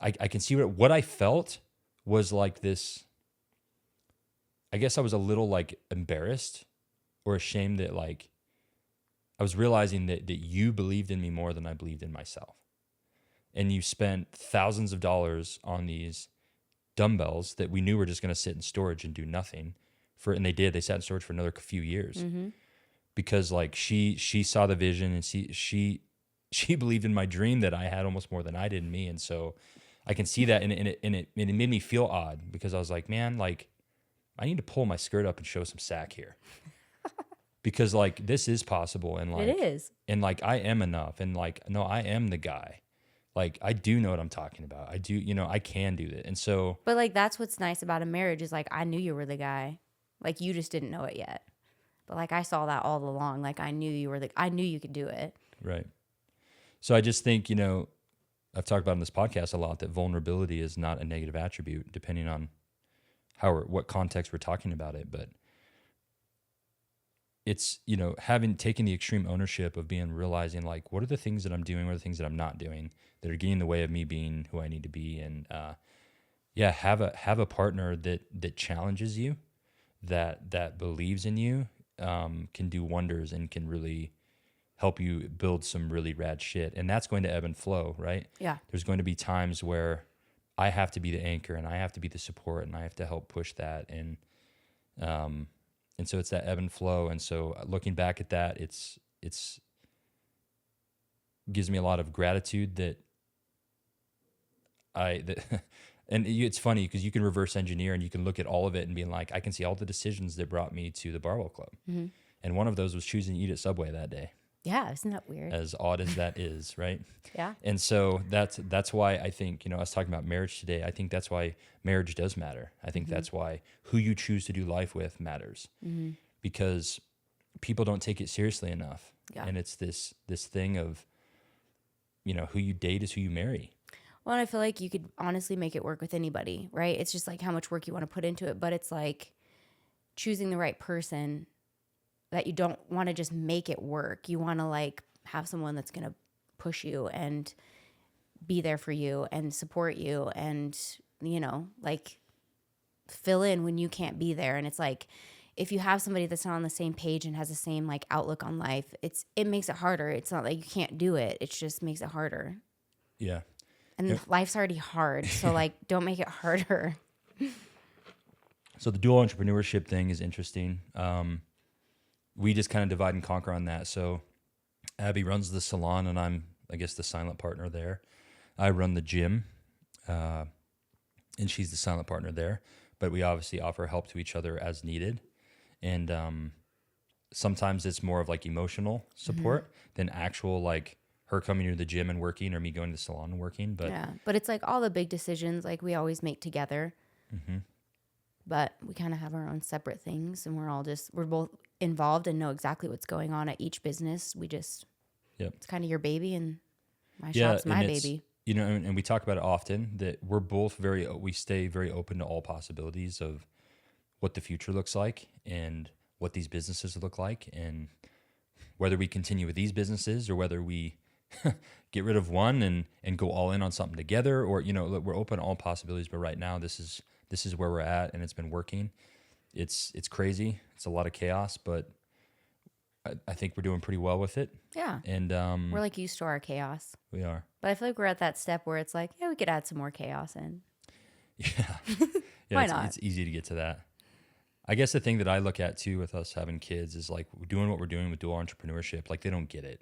I can see what I felt was like this. I guess I was a little like embarrassed or ashamed that like I was realizing that you believed in me more than I believed in myself. And you spent thousands of dollars on these dumbbells that we knew were just going to sit in storage and do nothing and they did. They sat in storage for another few years because like she saw the vision, and she believed in my dream that I had almost more than I did in me. And so I can see that, and it made me feel odd, because I was like, man, like, I need to pull my skirt up and show some sack here, because like this is possible, and like it is, and like I am enough, and like no, I am the guy. Like I do know what I'm talking about. I do, I can do that, and so. But like that's what's nice about a marriage is like I knew you were the guy, like you just didn't know it yet, but like I saw that all along. Like I knew you could do it. Right. So I just think I've talked about in this podcast a lot that vulnerability is not a negative attribute, depending on what context we're talking about it, but it's, having taken the extreme ownership of realizing like, what are the things that I'm doing, what are the things that I'm not doing that are getting in the way of me being who I need to be. And, have a partner that challenges you, that believes in you, can do wonders and can really help you build some really rad shit. And that's going to ebb and flow, right? Yeah. There's going to be times where I have to be the anchor, and I have to be the support, and I have to help push that. And so it's that ebb and flow. And so looking back at that, it's gives me a lot of gratitude that and it's funny because you can reverse engineer and you can look at all of it and being like, I can see all the decisions that brought me to the Barbell Club. Mm-hmm. And one of those was choosing to eat at Subway that day. Yeah, isn't that weird? As odd as that is, right? Yeah. And so that's why I think, I was talking about marriage today. I think that's why marriage does matter. I think that's why who you choose to do life with matters, because people don't take it seriously enough. Yeah. And it's this thing of, who you date is who you marry. Well, I feel like you could honestly make it work with anybody, right? It's just like how much work you want to put into it, but it's like choosing the right person that you don't want to just make it work. You want to like have someone that's going to push you and be there for you and support you and, you know, like fill in when you can't be there. And it's like, if you have somebody that's not on the same page and has the same like outlook on life, it makes it harder. It's not like you can't do it. It just makes it harder. Yeah. And life's already hard. So like, don't make it harder. So the dual entrepreneurship thing is interesting. We just kind of divide and conquer on that. So Abby runs the salon and I'm, I guess, the silent partner there. I run the gym and she's the silent partner there. But we obviously offer help to each other as needed. And sometimes it's more of like emotional support than actual like her coming to the gym and working or me going to the salon and working. But yeah, but it's like all the big decisions like we always make together. But we kind of have our own separate things and we're both involved and know exactly what's going on at each business. We just, it's kind of your baby and my shop's my baby. You know, and we talk about it often that we're both we stay very open to all possibilities of what the future looks like and what these businesses look like and whether we continue with these businesses or whether we get rid of one and go all in on something together or, you know, we're open to all possibilities. But right now this is where we're at and it's been working. It's crazy. It's a lot of chaos, but I think we're doing pretty well with it. Yeah. And we're like used to our chaos. We are. But I feel like we're at that step where it's like, yeah, we could add some more chaos in. Yeah. Why not? It's easy to get to that. I guess the thing that I look at too with us having kids is like doing what we're doing with dual entrepreneurship. Like they don't get it.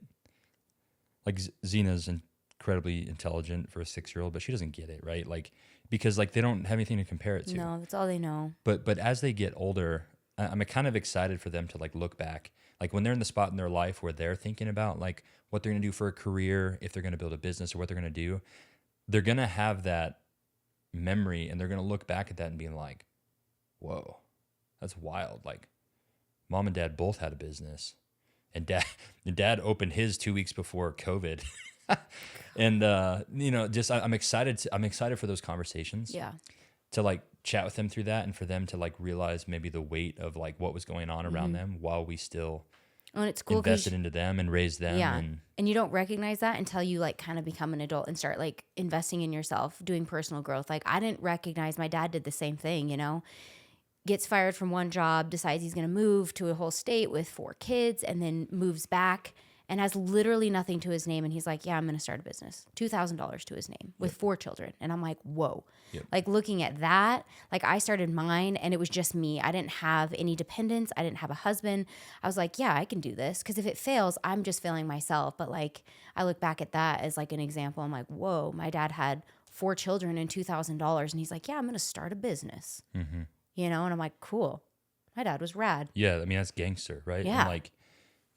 Like Zena's incredibly intelligent for a 6-year-old, but she doesn't get it, right? Like because like they don't have anything to compare it to. No, that's all they know. But as they get older, I'm kind of excited for them to like look back. Like when they're in the spot in their life where they're thinking about like what they're going to do for a career, if they're going to build a business or what they're going to do, they're going to have that memory and they're going to look back at that and being like, whoa, that's wild. Like mom and dad both had a business and dad opened his 2 weeks before COVID. And, you know, just, I'm excited for those conversations. Yeah. To like chat with them through that and for them to like realize maybe the weight of like what was going on around them while we still and it's cool invested into them and raised them. Yeah. And you don't recognize that until you like kind of become an adult and start like investing in yourself, doing personal growth. Like I didn't recognize my dad did the same thing, you know, gets fired from one job, decides he's going to move to a whole state with 4 kids and then moves back and has literally nothing to his name. And he's like, yeah, I'm going to start a business. $2,000 to his name with 4 children. And I'm like, whoa. Yep. Like looking at that, like I started mine and it was just me. I didn't have any dependents. I didn't have a husband. I was like, yeah, I can do this. Because if it fails, I'm just failing myself. But like, I look back at that as like an example. I'm like, whoa, my dad had 4 children and $2,000. And he's like, yeah, I'm going to start a business. You know? And I'm like, cool. My dad was rad. Yeah. I mean, that's gangster, right? Yeah. And like,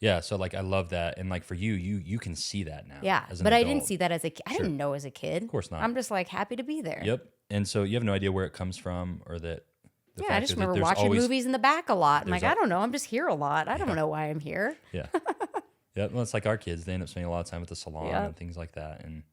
yeah. So like, I love that. And like for you can see that now. Yeah. As an But adult. I didn't see that as a kid. I didn't know as a kid. Of course not. I'm just like happy to be there. Yep. And so you have no idea where it comes from or that. Yeah, I just remember watching movies in the back a lot. I'm like, I don't know. I'm just here a lot. I don't know why I'm here. Yeah. Yeah. Well, it's like our kids. They end up spending a lot of time at the salon and things like that. And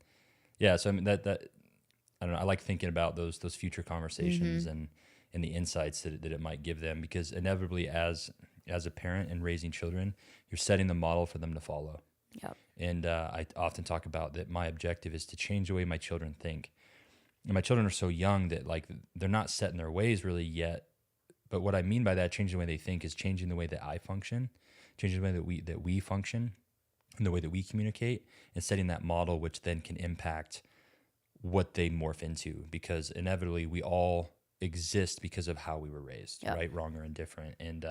yeah, so I mean that I don't know. I like thinking about those future conversations and the insights that it might give them because inevitably as a parent and raising children, you're setting the model for them to follow. Yep. And I often talk about that my objective is to change the way my children think. And my children are so young that like they're not set in their ways really yet. But what I mean by that, changing the way they think, is changing the way that I function, changing the way that we function, and the way that we communicate, and setting that model, which then can impact what they morph into. Because inevitably, we all exist because of how we were raised, right, wrong, or indifferent, and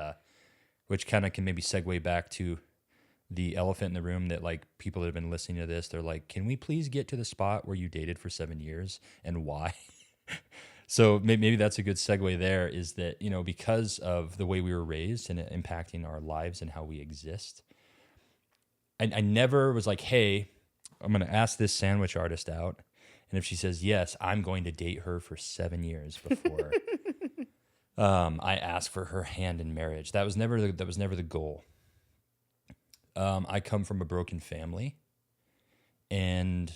which kind of can maybe segue back to the elephant in the room that like people that have been listening to this, they're like, can we please get to the spot where you dated for 7 years and why? So maybe that's a good segue there, is that, you know, because of the way we were raised and it impacting our lives and how we exist, I never was like, hey, I'm going to ask this sandwich artist out. And if she says yes, I'm going to date her for 7 years before I ask for her hand in marriage. That was never the goal. I come from a broken family, and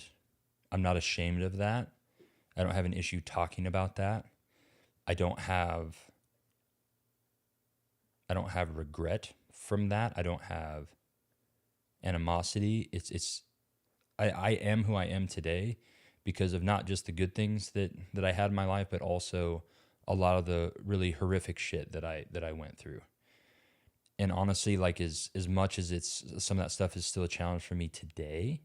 I'm not ashamed of that. I don't have an issue talking about that. I don't have regret from that. I don't have animosity. I am who I am today because of not just the good things that I had in my life, but also a lot of the really horrific shit that I went through. And honestly, like as much as some of that stuff is still a challenge for me today,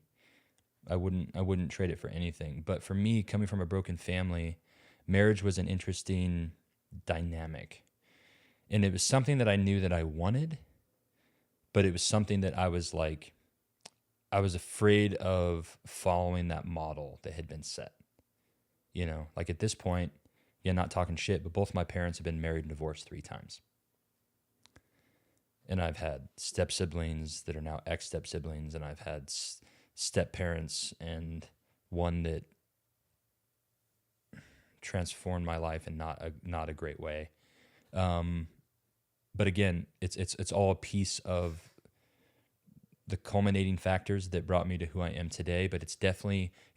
I wouldn't trade it for anything. But for me, coming from a broken family, marriage was an interesting dynamic. And it was something that I knew that I wanted, but it was something that I was afraid of following that model that had been set. You know, like at this point, yeah, not talking shit, but both my parents have been married and divorced 3 times. And I've had step siblings that are now ex-step siblings, and I've had step parents, and one that transformed my life in not a great way. But again, it's all a piece of the culminating factors that brought me to who I am today. But it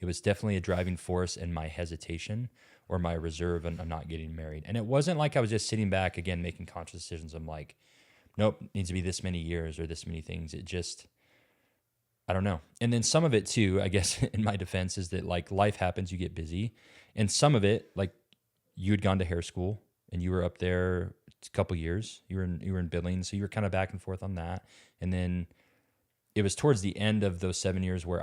was definitely a driving force in my hesitation or my reserve on not getting married. And it wasn't like I was just sitting back again making conscious decisions. I'm like, nope, it needs to be this many years or this many things. It just, I don't know. And then some of it too, I guess in my defense, is that like life happens, you get busy. And some of it, like you had gone to hair school and you were up there a couple years. You were in Billings, so you were kind of back and forth on that. And then it was towards the end of those 7 years where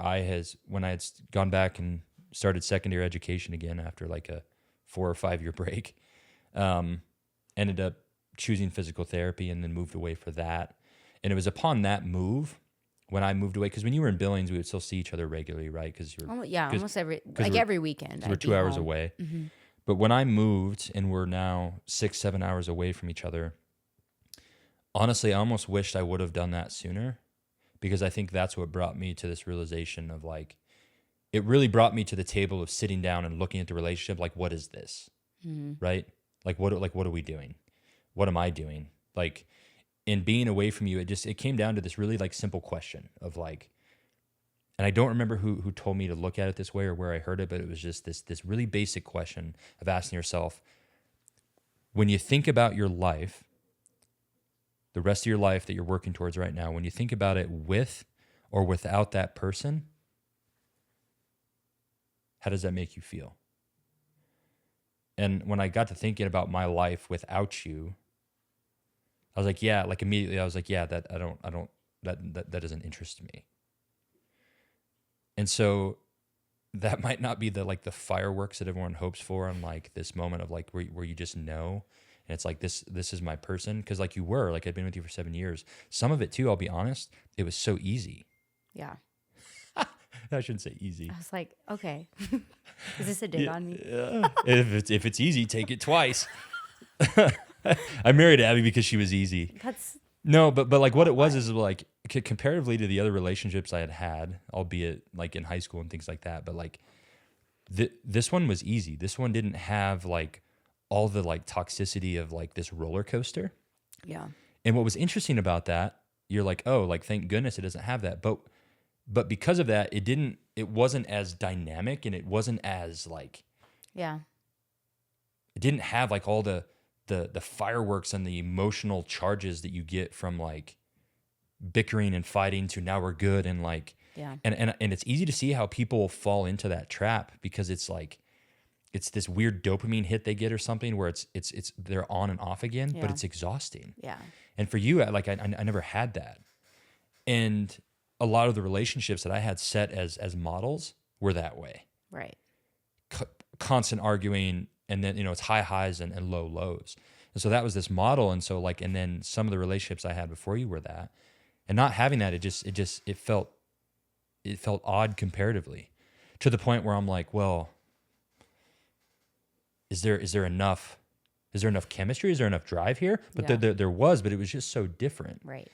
when I had gone back and started secondary education again after like a 4 or 5 year break, ended up choosing physical therapy and then moved away for that. And it was upon that move when I moved away, because when you were in Billings, we would still see each other regularly, right? Because almost every weekend. We're 2 hours away. Mm-hmm. But when I moved and we're now 6-7 hours away from each other, honestly, I almost wished I would have done that sooner, because I think that's what brought me to this realization of like, it really brought me to the table of sitting down and looking at the relationship. Like, what is this? Mm-hmm. Right? Like, what are we doing? What am I doing? Like, in being away from you, it came down to this really like simple question of like, and I don't remember who told me to look at it this way or where I heard it, but it was just this really basic question of asking yourself, when you think about your life, the rest of your life that you're working towards right now, when you think about it with or without that person, how does that make you feel? And when I got to thinking about my life without you, I was like, yeah, like immediately I was like, yeah, that that doesn't interest me. And so that might not be the fireworks that everyone hopes for on like this moment of like where you just know, and it's like this is my person, because like you were, like I'd been with you for 7 years. Some of it too, I'll be honest, it was so easy. Yeah. I shouldn't say easy. I was like, okay, is this a dig on me? If it's easy, take it twice. I married Abby because she was easy. But like what it was is like comparatively to the other relationships I had, albeit like in high school and things like that. But like this one was easy. This one didn't have like all the like toxicity of like this roller coaster. Yeah. And what was interesting about that, you're like, oh, like thank goodness it doesn't have that. But because of that, it wasn't as dynamic, and it wasn't as like, yeah, it didn't have like all the fireworks and the emotional charges that you get from like bickering and fighting to now we're good, and like, yeah. And it's easy to see how people fall into that trap, because it's like, it's this weird dopamine hit they get or something where it's they're on and off again, but it's exhausting. Yeah. And for you, I never had that. And a lot of the relationships that I had set as models were that way. Right. Constant arguing, and then, it's high highs and low lows. And so that was this model. And so like, and then some of the relationships I had before you were that, and not having that, it felt odd comparatively, to the point where I'm like, well, is there enough chemistry? Is there enough drive here? But there was, but it was just so different. Right.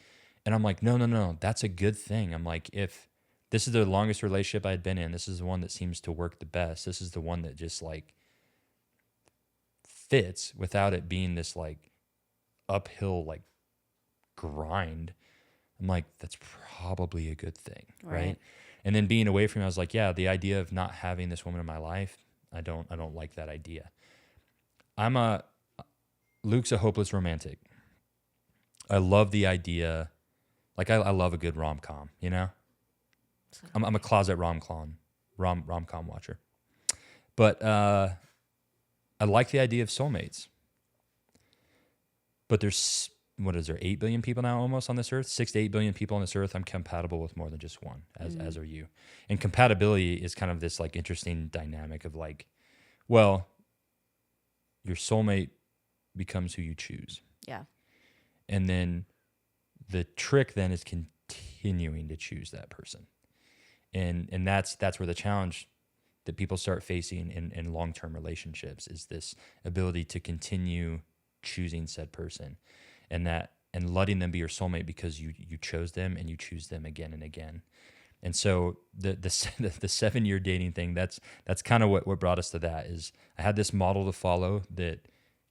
And I'm like, no, that's a good thing. I'm like, if this is the longest relationship I had been in, this is the one that seems to work the best. This is the one that just like fits without it being this like uphill like grind. I'm like, that's probably a good thing, right? And then being away from you, I was like, yeah, the idea of not having this woman in my life, I don't like that idea. Luke's a hopeless romantic. I love the idea. Like I love a good rom-com, you know? I'm a closet rom-com watcher. But I like the idea of soulmates. But there's, 8 billion people now almost on this earth? 6 to 8 billion people on this earth. I'm compatible with more than just one, as are you. And compatibility is kind of this like interesting dynamic of like, well, your soulmate becomes who you choose. Yeah. And then the trick then is continuing to choose that person. And that's where the challenge that people start facing in long-term relationships is this ability to continue choosing said person and letting them be your soulmate because you chose them and you choose them again and again. And so the 7-year dating thing, that's kind of what brought us to that. Is I had this model to follow that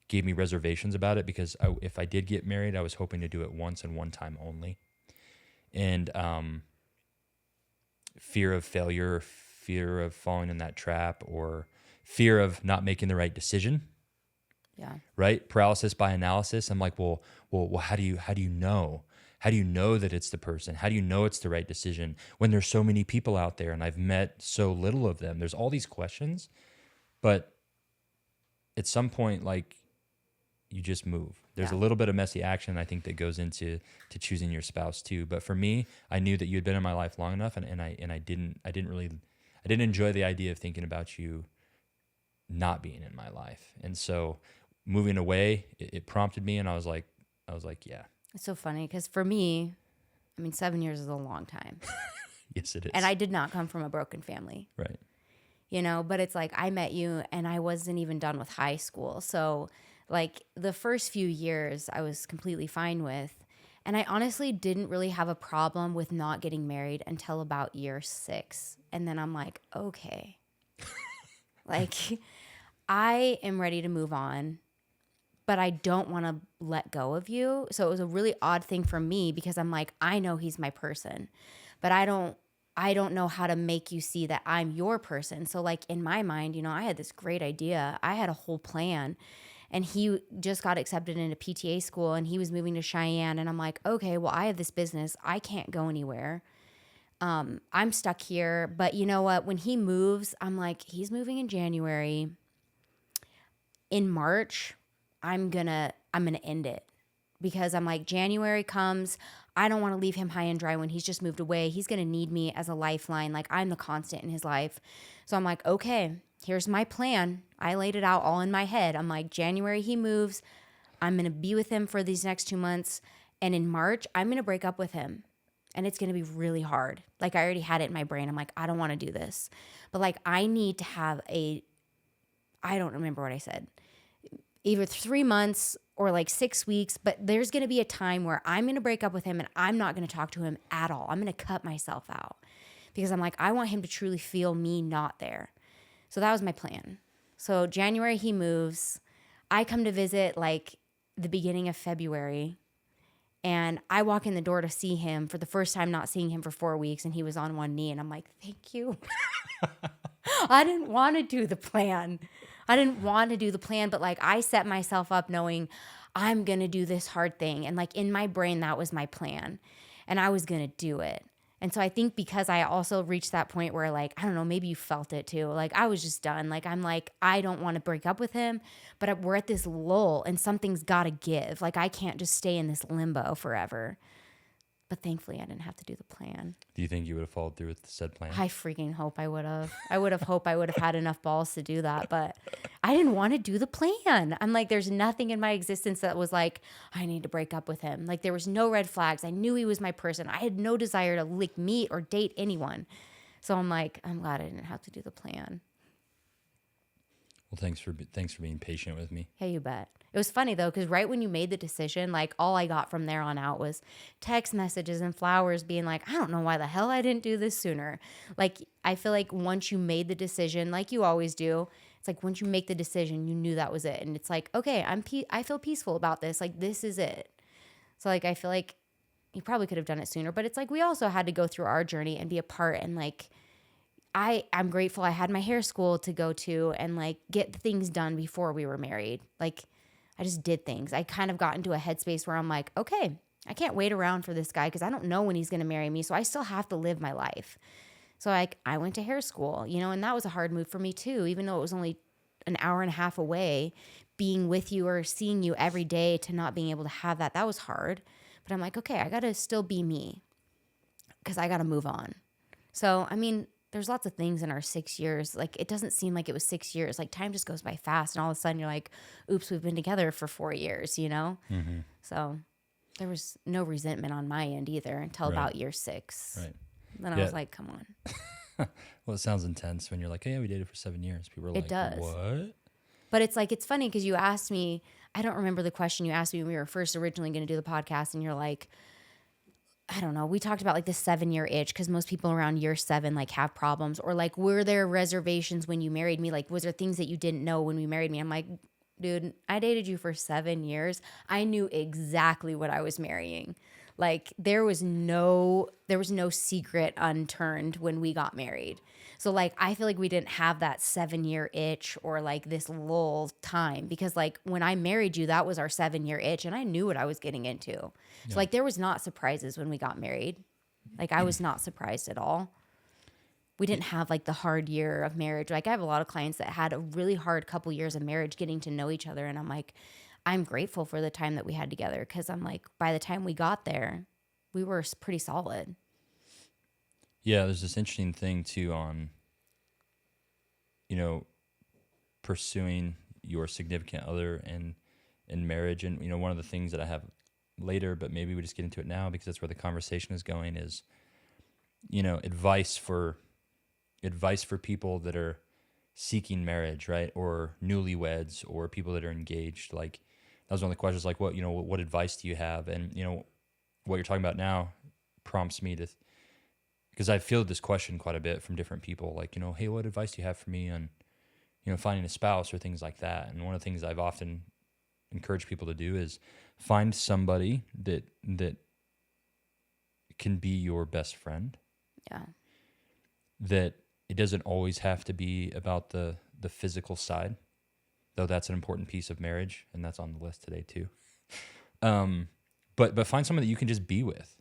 gave me reservations about it because if I did get married, I was hoping to do it once and one time only. And fear of failure, fear of falling in that trap, or fear of not making the right decision. Yeah. Right? Paralysis by analysis. I'm like, well, how do you know? How do you know that it's the person? How do you know it's the right decision when there's so many people out there and I've met so little of them? There's all these questions, but at some point, like, you just move. There's a little bit of messy action, I think, that goes into choosing your spouse too. But for me, I knew that you had been in my life long enough, and I didn't enjoy the idea of thinking about you not being in my life. And so moving away, it prompted me, and I was like, yeah. It's so funny because for me, 7 years is a long time. Yes, it is. And I did not come from a broken family. Right. But it's like I met you and I wasn't even done with high school. So like the first few years I was completely fine with. And I honestly didn't really have a problem with not getting married until about year 6. And then I'm like, okay, like I am ready to move on, but I don't want to let go of you. So it was a really odd thing for me because I'm like, I know he's my person, but I don't know how to make you see that I'm your person. So like in my mind, I had this great idea. I had a whole plan, and he just got accepted into PTA school and he was moving to Cheyenne. And I'm like, okay, well, I have this business. I can't go anywhere. I'm stuck here. But you know what? When he moves, I'm like, he's moving in January. In March, I'm gonna end it because I'm like, January comes, I don't want to leave him high and dry when he's just moved away. He's gonna need me as a lifeline. Like I'm the constant in his life. So I'm like, okay, here's my plan. I laid it out all in my head. I'm like, January he moves, I'm gonna be with him for these next 2 months, and in March I'm gonna break up with him. And it's gonna be really hard. Like I already had it in my brain. I'm like, I don't want to do this, but like I need to have I don't remember what I said. Either 3 months or like 6 weeks, but there's going to be a time where I'm going to break up with him and I'm not going to talk to him at all. I'm going to cut myself out because I'm like, I want him to truly feel me not there. So that was my plan. So January he moves. I come to visit like the beginning of February, and I walk in the door to see him for the first time, not seeing him for 4 weeks, and he was on one knee, and I'm like, thank you. I didn't want to do the plan. But like I set myself up knowing I'm going to do this hard thing. And like in my brain, that was my plan and I was going to do it. And so I think because I also reached that point where like, I don't know, maybe you felt it too. Like I was just done. Like, I'm like, I don't want to break up with him, but we're at this lull and something's got to give. Like I can't just stay in this limbo forever. But thankfully, I didn't have to do the plan. Do you think you would have followed through with the said plan? I freaking hope I would have. I would have had enough balls to do that, but I didn't want to do the plan. I'm like, there's nothing in my existence that was like, I need to break up with him. Like there was no red flags. I knew he was my person. I had no desire to like meet or date anyone. So I'm like, I'm glad I didn't have to do the plan. Well, thanks for being patient with me. Yeah, you bet. It was funny though, because right when you made the decision, like all I got from there on out was text messages and flowers being like, I don't know why the hell I didn't do this sooner. Like, I feel like once you made the decision, like you always do, it's like once you make the decision, you knew that was it. And it's like, okay, I feel peaceful about this. Like, this is it. So like, I feel like you probably could have done it sooner, but it's like we also had to go through our journey and be apart and like I'm grateful I had my hair school to go to and like get things done before we were married. Like I just did things. I kind of got into a headspace where I'm like, okay, I can't wait around for this guy because I don't know when he's going to marry me. So I still have to live my life. So like I went to hair school, you know, and that was a hard move for me too, even though it was only an hour and a half away. Being with you or seeing you every day to not being able to have that was hard. But I'm like, okay, I got to still be me because I got to move on. So, I mean, there's lots of things in our 6 years. Like, it doesn't seem like it was 6 years. Like, time just goes by fast. And all of a sudden, you're like, oops, we've been together for 4 years, you know? Mm-hmm. So, there was no resentment on my end either until about year 6. Right. Then I was like, come on. Well, it sounds intense when you're like, hey, yeah, we dated for 7 years. People are like, It does. what? But it's like, it's funny because you asked me, I don't remember the question you asked me when we were first originally going to do the podcast. And you're like, I don't know. We talked about like the 7-year itch because most people around year 7 like have problems, or like, were there reservations when you married me? Like, was there things that you didn't know when we married me? I'm like, dude, I dated you for 7 years. I knew exactly what I was marrying. Like there was no secret unturned when we got married. So like, I feel like we didn't have that 7-year itch or like this lull time because like when I married you, that was our 7-year itch and I knew what I was getting into. So like there was not surprises when we got married. Like I was not surprised at all. We didn't have like the hard year of marriage. Like I have a lot of clients that had a really hard couple years of marriage getting to know each other. And I'm like, I'm grateful for the time that we had together because I'm like, by the time we got there, we were pretty solid. Yeah, there's this interesting thing too on, you know, pursuing your significant other in marriage. And, you know, one of the things that I have later, but maybe we just get into it now because that's where the conversation is going is, you know, advice for people that are seeking marriage, right? Or newlyweds or people that are engaged. Like that was one of the questions, like what advice do you have? And, you know, what you're talking about now prompts me to, because I feel this question quite a bit from different people, like, you know, hey, what advice do you have for me on, you know, finding a spouse or things like that? And one of the things I've often encouraged people to do is find somebody that can be your best friend. Yeah. That it doesn't always have to be about the physical side, though that's an important piece of marriage, and that's on the list today too. But find someone that you can just be with.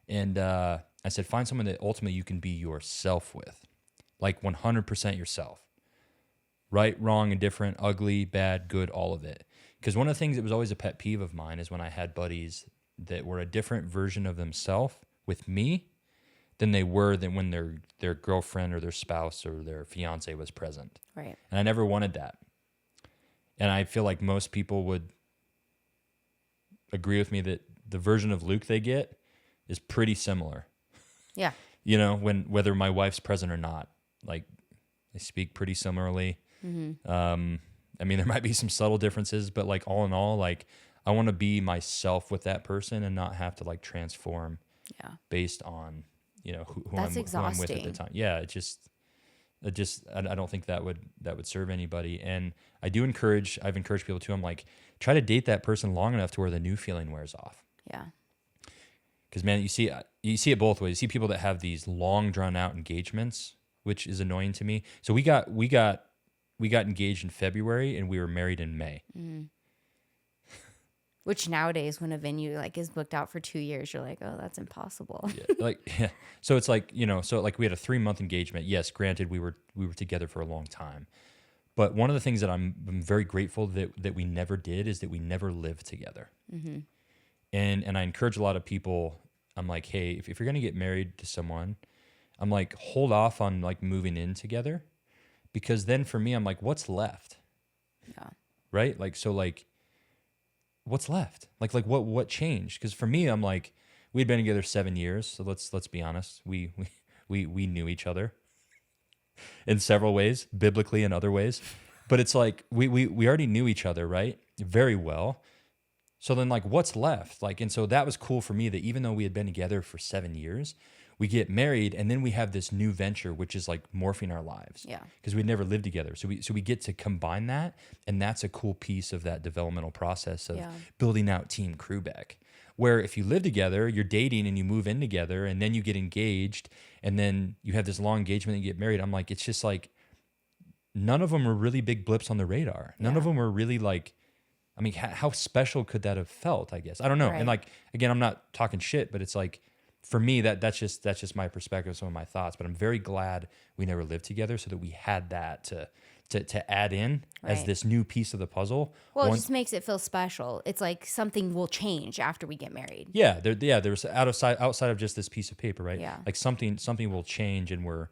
And I said, find someone that ultimately you can be yourself with, like 100% yourself. Right, wrong, indifferent, ugly, bad, good, all of it. Because one of the things that was always a pet peeve of mine is when I had buddies that were a different version of themselves with me than they were than when their girlfriend or their spouse or their fiance was present. Right. And I never wanted that. And I feel like most people would agree with me that the version of Luke they get is pretty similar. Yeah. You know, whether my wife's present or not, like they speak pretty similarly. Mm-hmm. I mean, there might be some subtle differences, but like all in all, like I want to be myself with that person and not have to like transform based on, you know, who I'm with at the time. Yeah, I don't think that would serve anybody. And I've encouraged people too. I'm like, try to date that person long enough to where the new feeling wears off. Yeah. Because man, you see it both ways. You see people that have these long drawn out engagements, which is annoying to me. So we got engaged in February and we were married in May. Mm-hmm. Which nowadays, when a venue like is booked out for 2 years, you're like, oh, that's impossible. Yeah. So it's like, you know, so like we had a 3-month engagement. Yes, granted, we were together for a long time. But one of the things that I'm very grateful that we never did is that we never lived together. Mm-hmm. And I encourage a lot of people. I'm like, hey, if you're gonna get married to someone, I'm like, hold off on like moving in together, because then for me, I'm like, what's left? Yeah. Right. Like, so like, what's left? Like what changed? Because for me, I'm like, we'd been together 7 years, so let's be honest, we knew each other in several ways, biblically and other ways, but it's like we already knew each other, right, very well. So then like, what's left? Like, and so that was cool for me that even though we had been together for 7 years, we get married, and then we have this new venture, which is like morphing our lives. Yeah. Because we'd never lived together. So we get to combine that. And that's a cool piece of that developmental process of building out Team Krubeck. Where if you live together, you're dating and you move in together, and then you get engaged, and then you have this long engagement and you get married. I'm like, it's just like, none of them are really big blips on the radar. None of them are really like, I mean, how special could that have felt, I guess? I don't know. Right. And like, again, I'm not talking shit, but it's like, for me, that's just my perspective, some of my thoughts. But I'm very glad we never lived together so that we had that to add in as this new piece of the puzzle. Well, it just makes it feel special. It's like something will change after we get married. Yeah, there's outside of just this piece of paper, right? Yeah. Like something will change, and it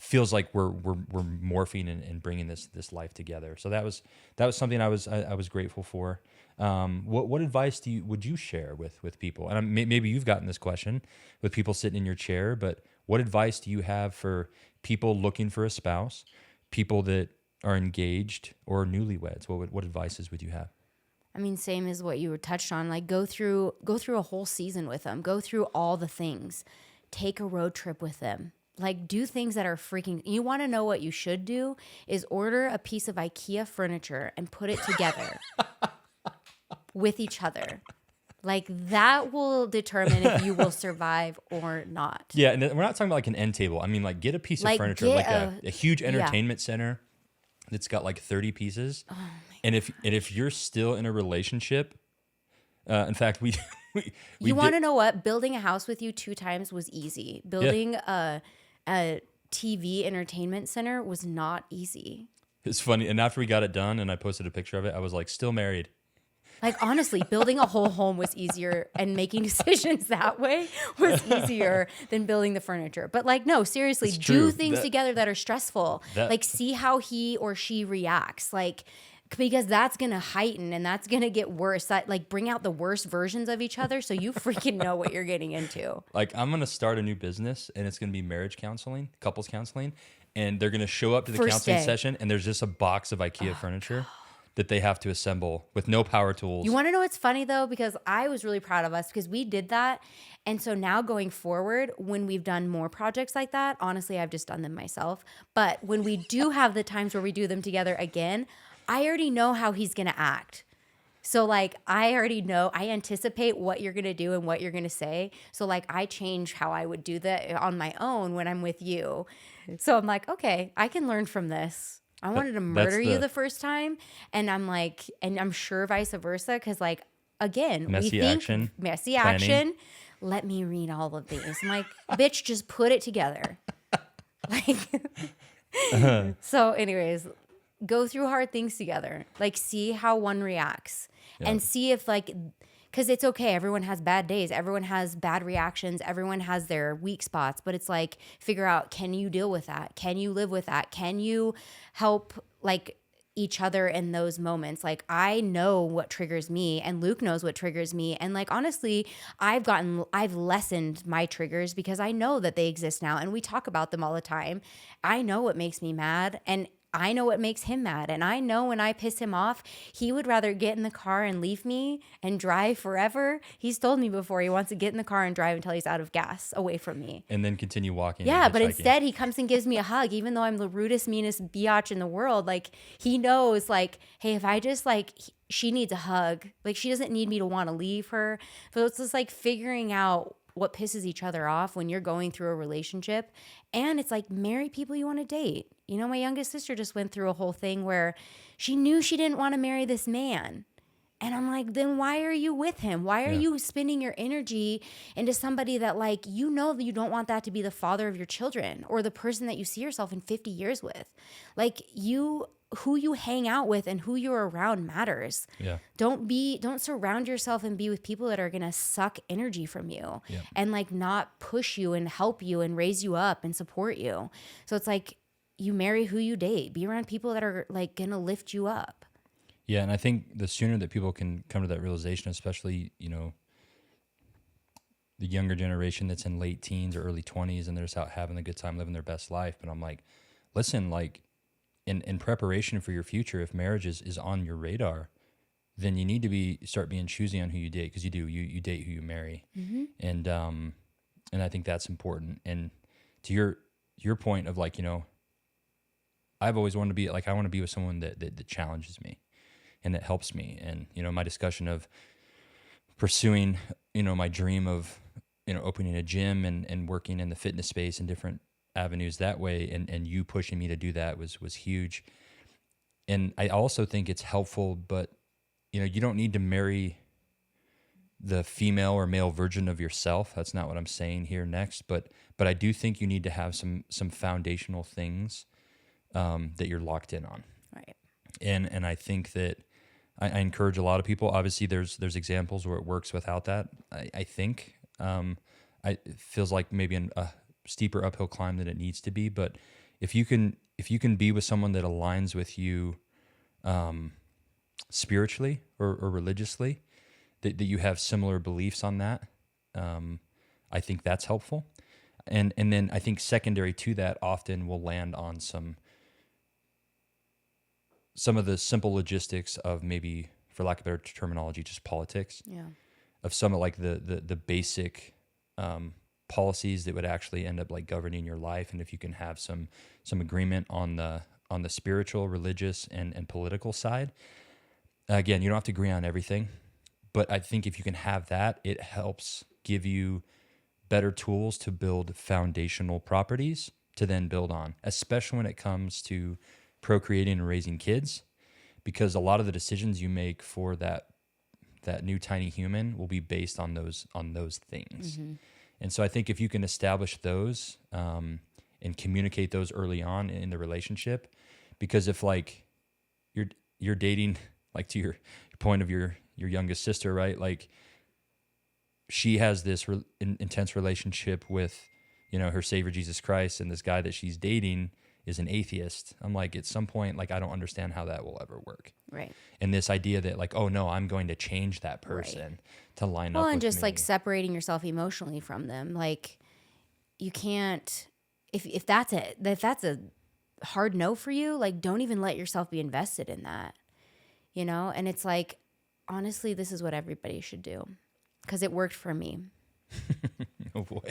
feels like we're morphing and bringing this life together. So that was something I was grateful for. What advice would you share with people? And maybe you've gotten this question with people sitting in your chair, but what advice do you have for people looking for a spouse, people that are engaged or newlyweds? What advices would you have? I mean, same as what you were touched on. Like go through a whole season with them. Go through all the things. Take a road trip with them. Like do things that are freaking. You want to know what you should do is order a piece of IKEA furniture and put it together with each other. Like that will determine if you will survive or not. Yeah, and we're not talking about like an end table. I mean, like get a piece of furniture, like a huge entertainment center that's got like 30 pieces. Oh and if you're still in a relationship, in fact, we you want to know what? Building a house with you 2 times was easy. Building a TV entertainment center was not easy. It's funny. And after we got it done and I posted a picture of it, I was like, still married. Like, honestly, building a whole home was easier, and making decisions that way was easier than building the furniture. But like, no, seriously, do things together that are stressful. Like, see how he or she reacts. Like, because that's going to heighten and that's going to get worse. That like bring out the worst versions of each other so you freaking know what you're getting into. Like, I'm going to start a new business, and it's going to be marriage counseling, couples counseling. And they're going to show up to the counseling session, and there's just a box of IKEA furniture that they have to assemble with no power tools. You want to know what's funny, though? Because I was really proud of us because we did that. And so now going forward, when we've done more projects like that, honestly, I've just done them myself. But when we do have the times where we do them together again, I already know how he's going to act. So like, I already know, I anticipate what you're going to do and what you're going to say. So like, I change how I would do that on my own when I'm with you. So I'm like, okay, I can learn from this. I wanted to murder you the first time. And I'm like, and I'm sure vice versa. Cause like, again, messy action. Let me read all of these. I'm like, bitch, just put it together. Like, so anyways, go through hard things together. Like, see how one reacts and see if like, because it's okay. Everyone has bad days. Everyone has bad reactions. Everyone has their weak spots. But it's like, figure out, can you deal with that? Can you live with that? Can you help like each other in those moments? Like, I know what triggers me, and Luke knows what triggers me. And like, honestly, I've lessened my triggers because I know that they exist now, and we talk about them all the time. I know what makes me mad, and I know what makes him mad. And I know when I piss him off, he would rather get in the car and leave me and drive forever. He's told me before he wants to get in the car and drive until he's out of gas away from me. And then continue walking. Yeah, but instead he comes and gives me a hug, even though I'm the rudest, meanest biatch in the world. Like, he knows, like, hey, if I just like, she needs a hug. Like, she doesn't need me to want to leave her. But it's just like figuring out what pisses each other off when you're going through a relationship. And it's like, marry people you want to date. You know, my youngest sister just went through a whole thing where she knew she didn't want to marry this man. And I'm like, then why are you with him? Why are you spending your energy into somebody that, like, you know that you don't want that to be the father of your children or the person that you see yourself in 50 years with? Like, who you hang out with and who you're around matters. Yeah. Don't surround yourself and be with people that are going to suck energy from you and like not push you and help you and raise you up and support you. So it's like, you marry who you date. Be around people that are like going to lift you up. Yeah. And I think the sooner that people can come to that realization, especially, you know, the younger generation that's in late teens or early 20s and they're just out having a good time, living their best life. But I'm like, listen, like, in preparation for your future, if marriage is on your radar, then you need to start being choosy on who you date, because you date who you marry. Mm-hmm. And And I think that's important. And to your point of like, I've always wanted to be like, I want to be with someone that challenges me and that helps me. And, my discussion of pursuing, my dream of, opening a gym and working in the fitness space and different avenues that way. And you pushing me to do that was huge. And I also think it's helpful, but, you don't need to marry the female or male version of yourself. That's not what I'm saying here next, but I do think you need to have some foundational things that you're locked in on. Right. And I think that I encourage a lot of people. Obviously, there's examples where it works without that. I think it feels like maybe a steeper uphill climb than it needs to be. But if you can be with someone that aligns with you spiritually or religiously, that you have similar beliefs on that, I think that's helpful. And then I think secondary to that often will land on some of the simple logistics of maybe, for lack of better terminology, just politics. Yeah. Of some of like the basic policies that would actually end up like governing your life. And if you can have some agreement on the spiritual, religious, and political side, again, you don't have to agree on everything, but I think if you can have that, it helps give you better tools to build foundational properties to then build on, especially when it comes to procreating and raising kids, because a lot of the decisions you make for that new tiny human will be based on those things. Mm-hmm. And so I think if you can establish those and communicate those early on in the relationship, because if like you're dating, like to your point of your youngest sister, right? Like she has this intense relationship with, her Savior Jesus Christ, and this guy that she's dating is an atheist. I'm like, at some point, like, I don't understand how that will ever work. Right. And this idea that like, oh no, I'm going to change that person to line up with me. Well, and just like separating yourself emotionally from them. Like you can't, if that's a hard no for you, like don't even let yourself be invested in that, And it's like, honestly, this is what everybody should do because it worked for me. Oh boy.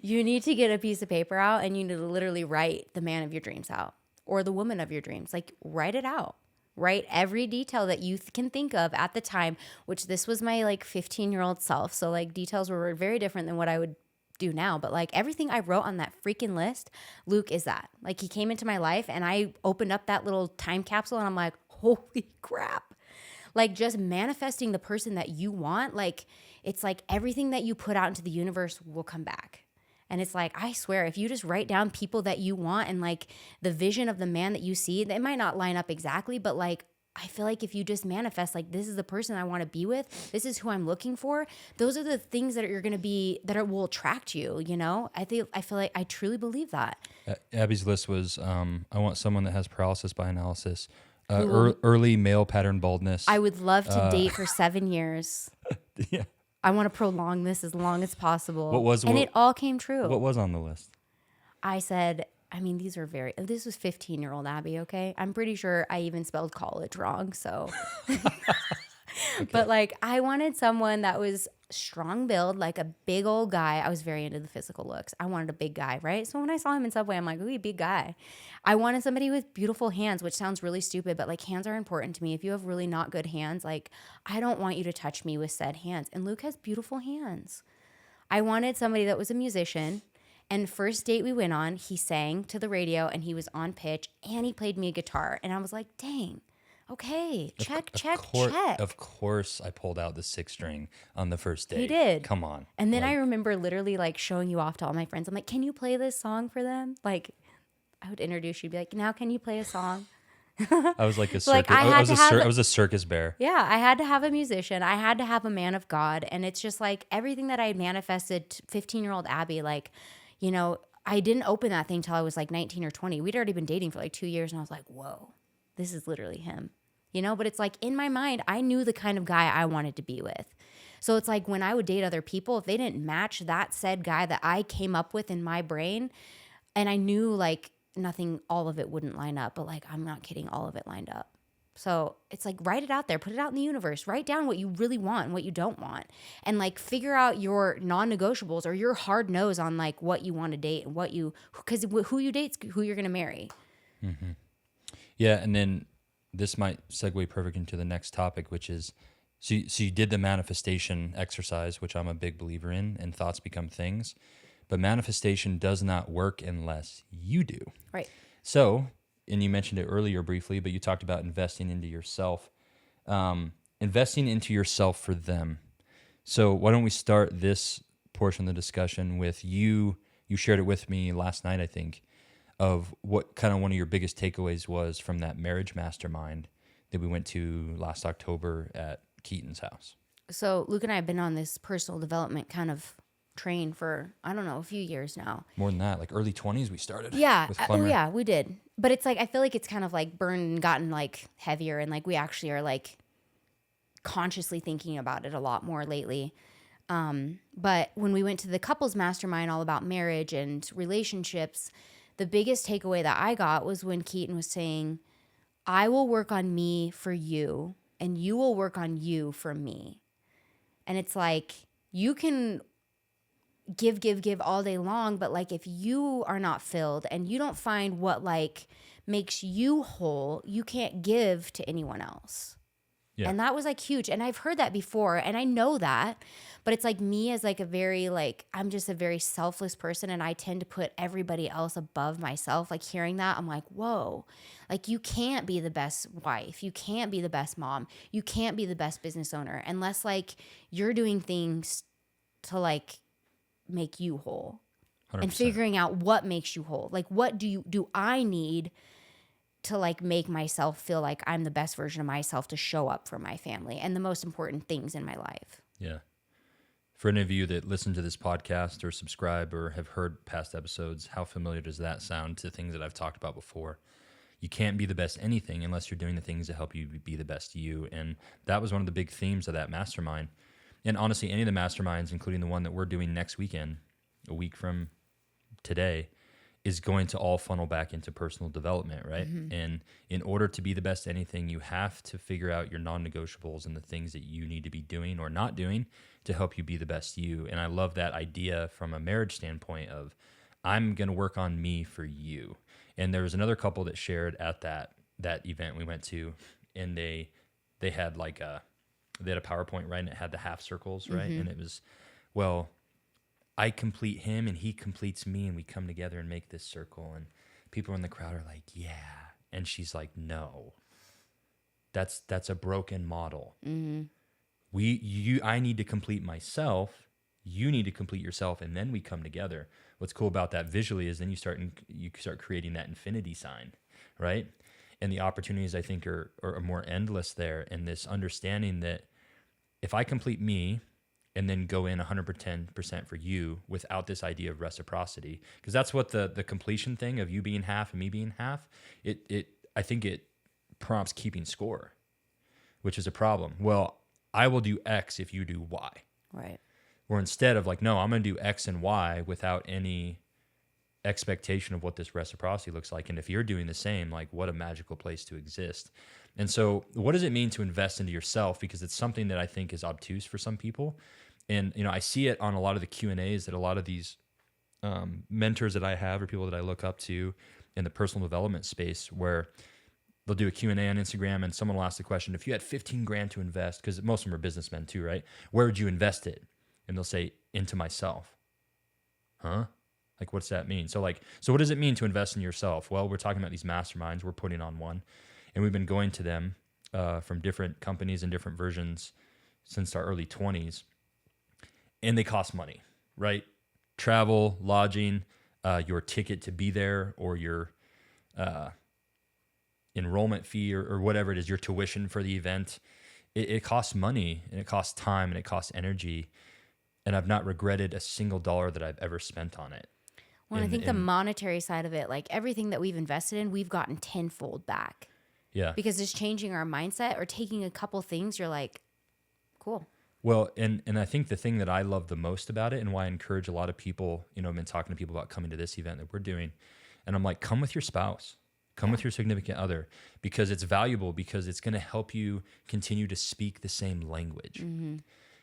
You need to get a piece of paper out and you need to literally write the man of your dreams out or the woman of your dreams. Like write it out. Write every detail that you can think of at the time, which this was my like 15-year-old self. So like details were very different than what I would do now. But like everything I wrote on that freaking list, Luke is that. Like he came into my life and I opened up that little time capsule and I'm like, holy crap. Like just manifesting the person that you want, like it's like everything that you put out into the universe will come back. And it's like, I swear, if you just write down people that you want and like the vision of the man that you see, they might not line up exactly, but like, I feel like if you just manifest, like, this is the person I want to be with, this is who I'm looking for, those are the things that you're going to be, will attract you, I feel like I truly believe that. Abby's list was, I want someone that has paralysis by analysis, early male pattern baldness. I would love to date for 7 years. Yeah. I want to prolong this as long as possible. It all came true. What was on the list? I said, this was 15-year-old Abby, okay? I'm pretty sure I even spelled college wrong, so. Okay. But like, I wanted someone that was strong build, like a big old guy. I was very into the physical looks. I wanted a big guy, right? So when I saw him in Subway, I'm like, ooh, big guy. I wanted somebody with beautiful hands, which sounds really stupid, but like hands are important to me. If you have really not good hands, like I don't want you to touch me with said hands. And Luke has beautiful hands. I wanted somebody that was a musician. And first date we went on, he sang to the radio and he was on pitch and he played me a guitar. And I was like, dang. Okay, check. Of course, I pulled out the 6-string on the first date. He did. Come on. And then I remember literally like showing you off to all my friends. I'm like, can you play this song for them? Like, I would introduce you, be like, now can you play a song? I was like a circus. I was a circus bear. Yeah, I had to have a musician. I had to have a man of God, and it's just like everything that I had manifested. 15-year-old Abby, like, I didn't open that thing till I was like 19 or 20. We'd already been dating for like 2 years, and I was like, whoa, this is literally him. But it's like in my mind, I knew the kind of guy I wanted to be with. So it's like when I would date other people, if they didn't match that said guy that I came up with in my brain, and I knew like nothing, all of it wouldn't line up, but like, I'm not kidding, all of it lined up. So it's like, write it out there, put it out in the universe, write down what you really want and what you don't want. And like figure out your non-negotiables or your hard nose on like what you want to date and because who you date's who you're going to marry. Mm-hmm. Yeah. And then this might segue perfect into the next topic, which is, so you did the manifestation exercise, which I'm a big believer in, and thoughts become things. But manifestation does not work unless you do. Right. So, and you mentioned it earlier briefly, but you talked about investing into yourself, investing into yourself for them. So why don't we start this portion of the discussion with you shared it with me last night, I think, of what kind of one of your biggest takeaways was from that marriage mastermind that we went to last October at Keaton's house. So Luke and I have been on this personal development kind of train for, I don't know, a few years now. More than that, like early 20s we started. Yeah. With Oh yeah, we did. But it's like, I feel like it's kind of like burned and gotten like heavier, and like we actually are like consciously thinking about it a lot more lately. But when we went to the couples mastermind all about marriage and relationships, the biggest takeaway that I got was when Keaton was saying, I will work on me for you and you will work on you for me. And it's like, you can give all day long, but like if you are not filled and you don't find what like makes you whole, you can't give to anyone else. Yeah. And that was like huge. And I've heard that before and I know that, but it's like me as like a very like, I'm just a very selfless person and I tend to put everybody else above myself. Like hearing that, I'm like, whoa, like you can't be the best wife. You can't be the best mom. You can't be the best business owner unless like you're doing things to like make you whole 100%. And figuring out what makes you whole. Like what do I need to like make myself feel like I'm the best version of myself to show up for my family and the most important things in my life. Yeah. For any of you that listen to this podcast or subscribe or have heard past episodes, how familiar does that sound to things that I've talked about before? You can't be the best anything unless you're doing the things that help you be the best you. And that was one of the big themes of that mastermind. And honestly, any of the masterminds, including the one that we're doing next weekend, a week from today, is going to all funnel back into personal development, right? Mm-hmm. And in order to be the best at anything, you have to figure out your non-negotiables and the things that you need to be doing or not doing to help you be the best you. And I love that idea from a marriage standpoint of, I'm going to work on me for you. And there was another couple that shared at that event we went to, and they had like they had a PowerPoint, right? And it had the half circles, right? Mm-hmm. And it was, well, I complete him and he completes me and we come together and make this circle. And people in the crowd are like, yeah. And she's like, no, that's a broken model. Mm-hmm. I need to complete myself. You need to complete yourself. And then we come together. What's cool about that visually is then you start creating that infinity sign, right? And the opportunities I think are more endless there. And this understanding that if I complete me, and then go in 110% for you without this idea of reciprocity. Because that's what the completion thing of you being half and me being half, I think it prompts keeping score, which is a problem. Well, I will do X if you do Y. Right. Or instead of like, no, I'm going to do X and Y without any expectation of what this reciprocity looks like. And if you're doing the same, like what a magical place to exist. And so what does it mean to invest into yourself? Because it's something that I think is obtuse for some people. And, you know, I see it on a lot of the Q&As that a lot of these mentors that I have or people that I look up to in the personal development space where they'll do a Q&A on Instagram and someone will ask the question, if you had 15 grand to invest, because most of them are businessmen too, right? Where would you invest it? And they'll say, into myself. Huh? Like, what's that mean? So what does it mean to invest in yourself? Well, we're talking about these masterminds. We're putting on one. And we've been going to them from different companies and different versions since our early 20s. And they cost money, right? Travel, lodging, your ticket to be there, or your enrollment fee or whatever it is, your tuition for the event. It costs money, and it costs time, and it costs energy. And I've not regretted a single dollar that I've ever spent on it. Well, I think the monetary side of it, like everything that we've invested in, we've gotten tenfold back. Yeah. Because just changing our mindset or taking a couple things, you're like, cool. Well, and I think the thing that I love the most about it and why I encourage a lot of people, you know, I've been talking to people about coming to this event that we're doing, and I'm like, come with your spouse. Come with your significant other, because it's valuable, because it's going to help you continue to speak the same language.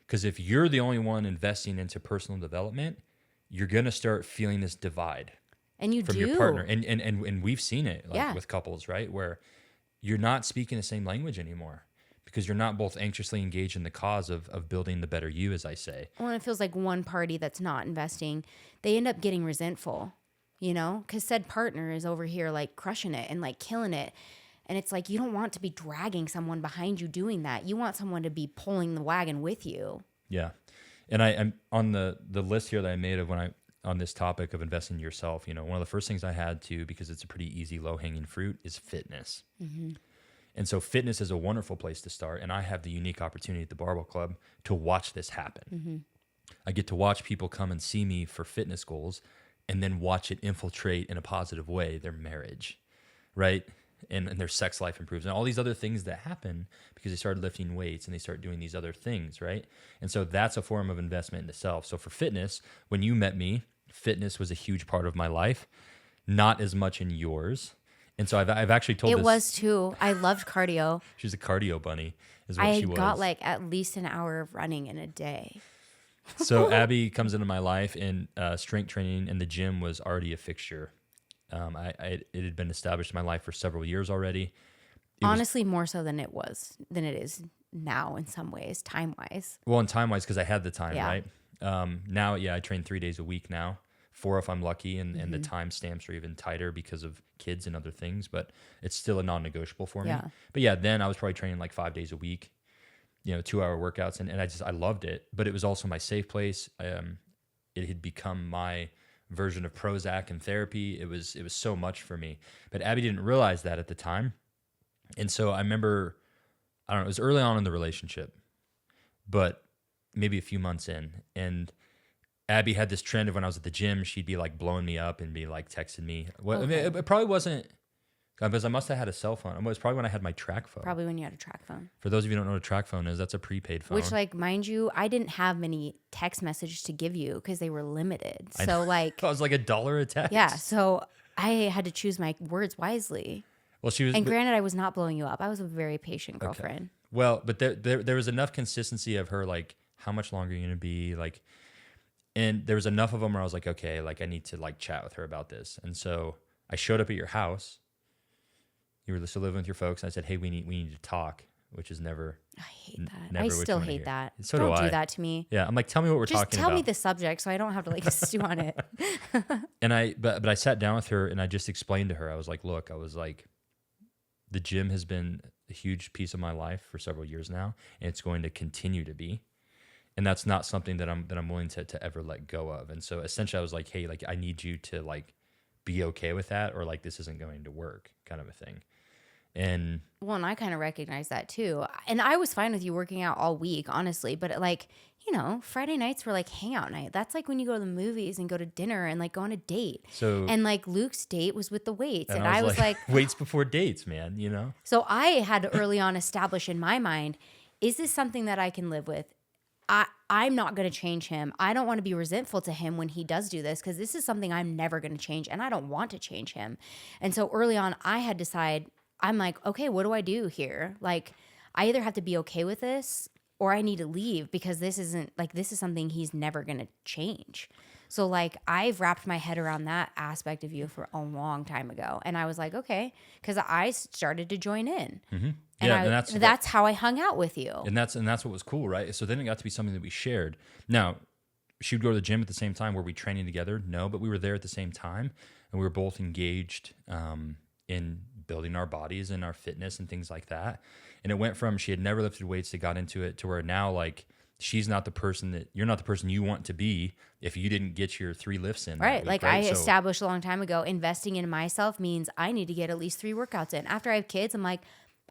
Because if you're the only one investing into personal development, you're going to start feeling this divide And you from do. your partner. And we've seen it Yeah. with couples, right? Where you're not speaking the same language anymore because you're not both anxiously engaged in the cause of building the better you, as I say. Well, it feels like one party that's not investing, they end up getting resentful, you know, because said partner is over here like crushing it and like killing it. And it's like, you don't want to be dragging someone behind you doing that. You want someone to be pulling the wagon with you. Yeah. And I'm on the list here that I made of on this topic of investing in yourself, one of the first things I had to, because it's a pretty easy, low hanging fruit, is fitness. And so fitness is a wonderful place to start. And I have the unique opportunity at the Barbell Club to watch this happen. I get to watch people come and see me for fitness goals and then watch it infiltrate in a positive way their marriage, right? And their sex life improves and all these other things that happen because they started lifting weights and they start doing these other things, right? And so that's a form of investment in the self. So for fitness, when you met me, fitness was a huge part of my life, not as much in yours. And so I've actually told It this. was too. I loved cardio. She's a cardio bunny, is what I she was. got like at least an hour of running in a day. So Abby comes into my life, and strength training in the gym was already a fixture. It had been established in my life for several years already. Honestly, more so than it is now in some ways, time wise. Well, and time wise, because I had the time, Yeah. right? Now, I train 3 days a week now, 4 if I'm lucky, and the time stamps are even tighter because of kids and other things, but it's still a non-negotiable for me. Yeah. But then I was probably training like 5 days a week, 2-hour workouts, and I loved it, but it was also my safe place. It had become my version of Prozac and therapy. It was so much for me, but Abby didn't realize that at the time. And so I remember, I don't know, it was early on in the relationship, but maybe a few months in, and Abby had this trend of when I was at the gym, she'd be like blowing me up and be like texting me. Well, I mean, it probably wasn't, because I must have had a cell phone. It was probably when I had my track phone. Probably when you had a track phone. For those of you who don't know what a track phone is, that's a prepaid phone. Which, like, mind you, I didn't have many text messages to give you because they were limited. So, like, it was like $1 a text. yeah. So I had to choose my words wisely. Well, she was, And granted, I was not blowing you up. I was a very patient girlfriend. Okay. Well, but there was enough consistency of her, like, how much longer are you going to be? Like, and there was enough of them where I was like, okay, like, I need to like chat with her about this. And so I showed up at your house. You were still living with your folks. And I said, hey, we need to talk, which is never. I hate that. never I what you still wanna hate hear. that. So Don't do do I. that to me. Yeah. I'm like, tell me what we're Just talking tell about. me the subject so I don't have to like stew on it. And but I sat down with her and I just explained to her, I was like, look, the gym has been a huge piece of my life for several years now, and it's going to continue to be. And that's not something that I'm willing to ever let go of. And so essentially I was like, hey, like, I need you to like be okay with that, or like this isn't going to work, kind of a thing. And Well, and I kind of recognize that too. And I was fine with you working out all week, honestly. But like, Friday nights were like hangout night. That's like when you go to the movies and go to dinner and like go on a date. so And like Luke's date was with the weights. And I was like, weights before dates, man, so I had to early on establish in my mind, is this something that I can live with? I'm not going to change him. I don't want to be resentful to him when he does do this because this is something I'm never going to change and I don't want to change him. And so early on, I had decided, I'm like, okay, what do I do here? Like, I either have to be okay with this or I need to leave because this is something he's never going to change. So like, I've wrapped my head around that aspect of you for a long time ago. And I was like, okay, because I started to join in. Mm-hmm. And yeah, that's how I hung out with you. And that's what was cool, right? So then it got to be something that we shared. Now, she would go to the gym at the same time. Were we training together? No, but we were there at the same time, and we were both engaged in building our bodies and our fitness and things like that. And it went from she had never lifted weights to got into it to where now like you're not the person you want to be if you didn't get your 3 lifts in. Right. Week, like right? I established a long time ago, investing in myself means I need to get at least 3 workouts in. After I have kids, I'm like,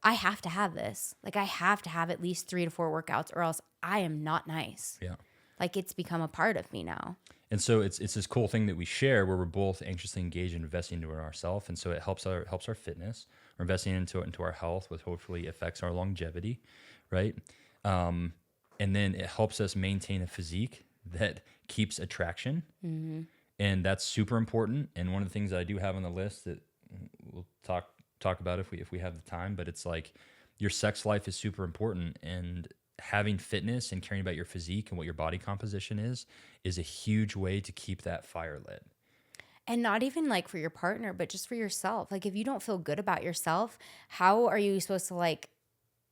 I have to have this. Like I have to have at least 3 to 4 workouts or else I am not nice. Yeah. Like it's become a part of me now. And so it's this cool thing that we share where we're both anxiously engaged in investing into ourselves. And so it helps our fitness. We're investing into our health, which hopefully affects our longevity, right? And then it helps us maintain a physique that keeps attraction. Mm-hmm. And that's super important. And one of the things that I do have on the list that we'll talk talk about it if we have the time, but it's like your sex life is super important, and having fitness and caring about your physique and what your body composition is a huge way to keep that fire lit. And not even like for your partner, but just for yourself. Like if you don't feel good about yourself, how are you supposed to like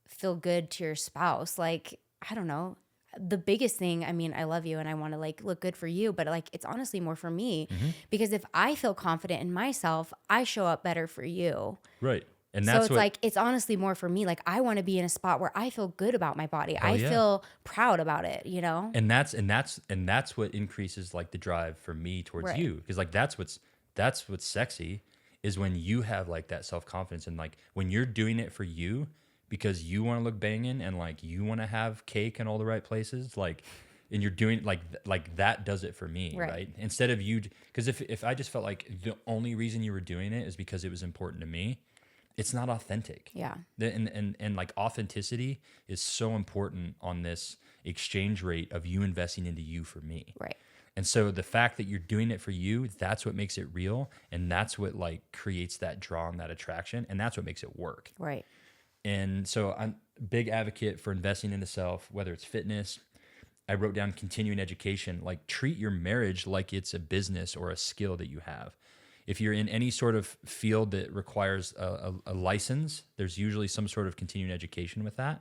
feel good to your spouse? Like, I don't know. The biggest thing, I mean, I love you and I want to like look good for you, but like it's honestly more for me, because if I feel confident in myself, I show up better for you. Right. And So that's it's what, like, it's honestly more for me. Like I want to be in a spot where I feel good about my body. hell I yeah. feel proud about it, you know? And that's what increases like the drive for me towards Right. you. Cause like that's what's sexy, is when you have like that self-confidence, and like when you're doing it for you because you want to look banging and like you want to have cake in all the right places, like, and you're doing like that does it for me. Right. Instead of you, because if I just felt like the only reason you were doing it is because it was important to me, it's not authentic. Yeah. And like authenticity is so important on this exchange rate of you investing into you for me. Right. And so the fact that you're doing it for you, that's what makes it real. And that's what like creates that draw and that attraction. And that's what makes it work. Right. And so I'm a big advocate for investing into self, whether it's fitness. I wrote down continuing education, like treat your marriage like it's a business or a skill that you have. If you're in any sort of field that requires a license, there's usually some sort of continuing education with that.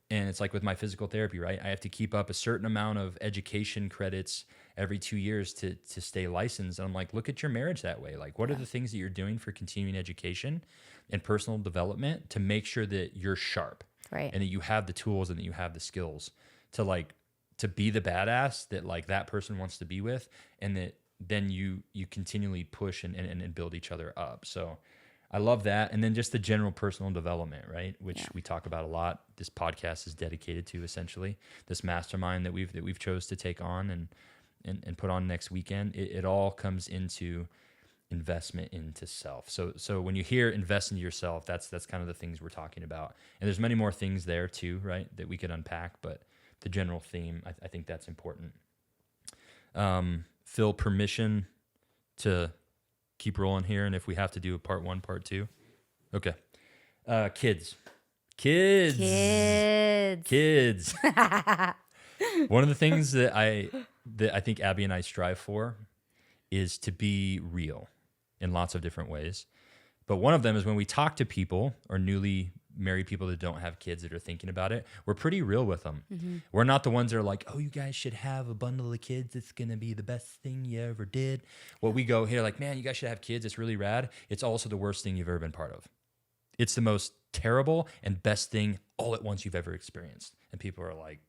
And it's like with my physical therapy, right? I have to keep up a certain amount of education credits every 2 years to stay licensed. And I'm like, look at your marriage that way. Like, what are the things that you're doing for continuing education and personal development to make sure that you're sharp, Right. and that you have the tools and that you have the skills to like, to be the badass that like that person wants to be with, and that then you continually push and build each other up. So I love that. And then just the general personal development, right? Which we talk about a lot. This podcast is dedicated to, essentially, this mastermind that we've chose to take on and put on next weekend. It all comes into investment into self. So when you hear invest into yourself, that's kind of the things we're talking about. And there's many more things there too, right, that we could unpack, but the general theme, I think that's important. Feel permission to keep rolling here, and if we have to do a part 1, part 2. Okay. Kids. One of the things that I think Abby and I strive for is to be real in lots of different ways. But one of them is when we talk to people or newly married people that don't have kids that are thinking about it, we're pretty real with them. Mm-hmm. We're not the ones that are like, oh, you guys should have a bundle of kids. It's going to be the best thing you ever did. Well, we go here like, man, you guys should have kids. It's really rad. It's also the worst thing you've ever been part of. It's the most terrible and best thing all at once you've ever experienced. And people are like,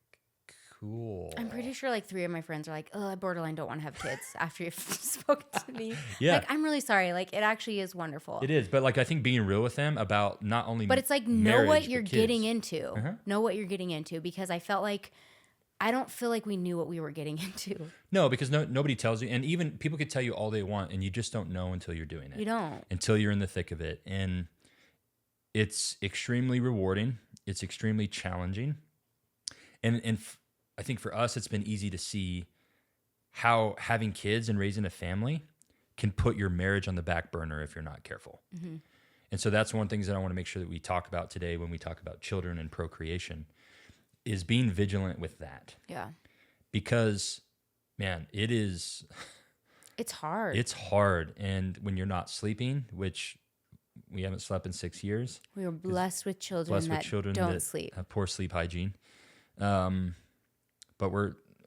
cool. I'm pretty sure like 3 of my friends are like, oh, I borderline don't want to have kids after you've spoken to me. Yeah. Like, I'm really sorry. Like, it actually is wonderful. It is. But like, I think being real with them about not only But it's like, know marriage, what but you're kids. getting into. Uh-huh. Know what you're getting into, because I felt like, I don't feel like we knew what we were getting into. No, because nobody tells you. And even people could tell you all they want, and you just don't know until you're doing it. You don't. Until you're in the thick of it. And it's extremely rewarding. It's extremely challenging. And I think for us, it's been easy to see how having kids and raising a family can put your marriage on the back burner if you're not careful. Mm-hmm. And so that's one of the things that I want to make sure that we talk about today when we talk about children and procreation, is being vigilant with that. Yeah. Because, man, it's hard. It's hard. And when you're not sleeping, which we haven't slept in 6 years. We were blessed with children that don't sleep. Have poor sleep hygiene. But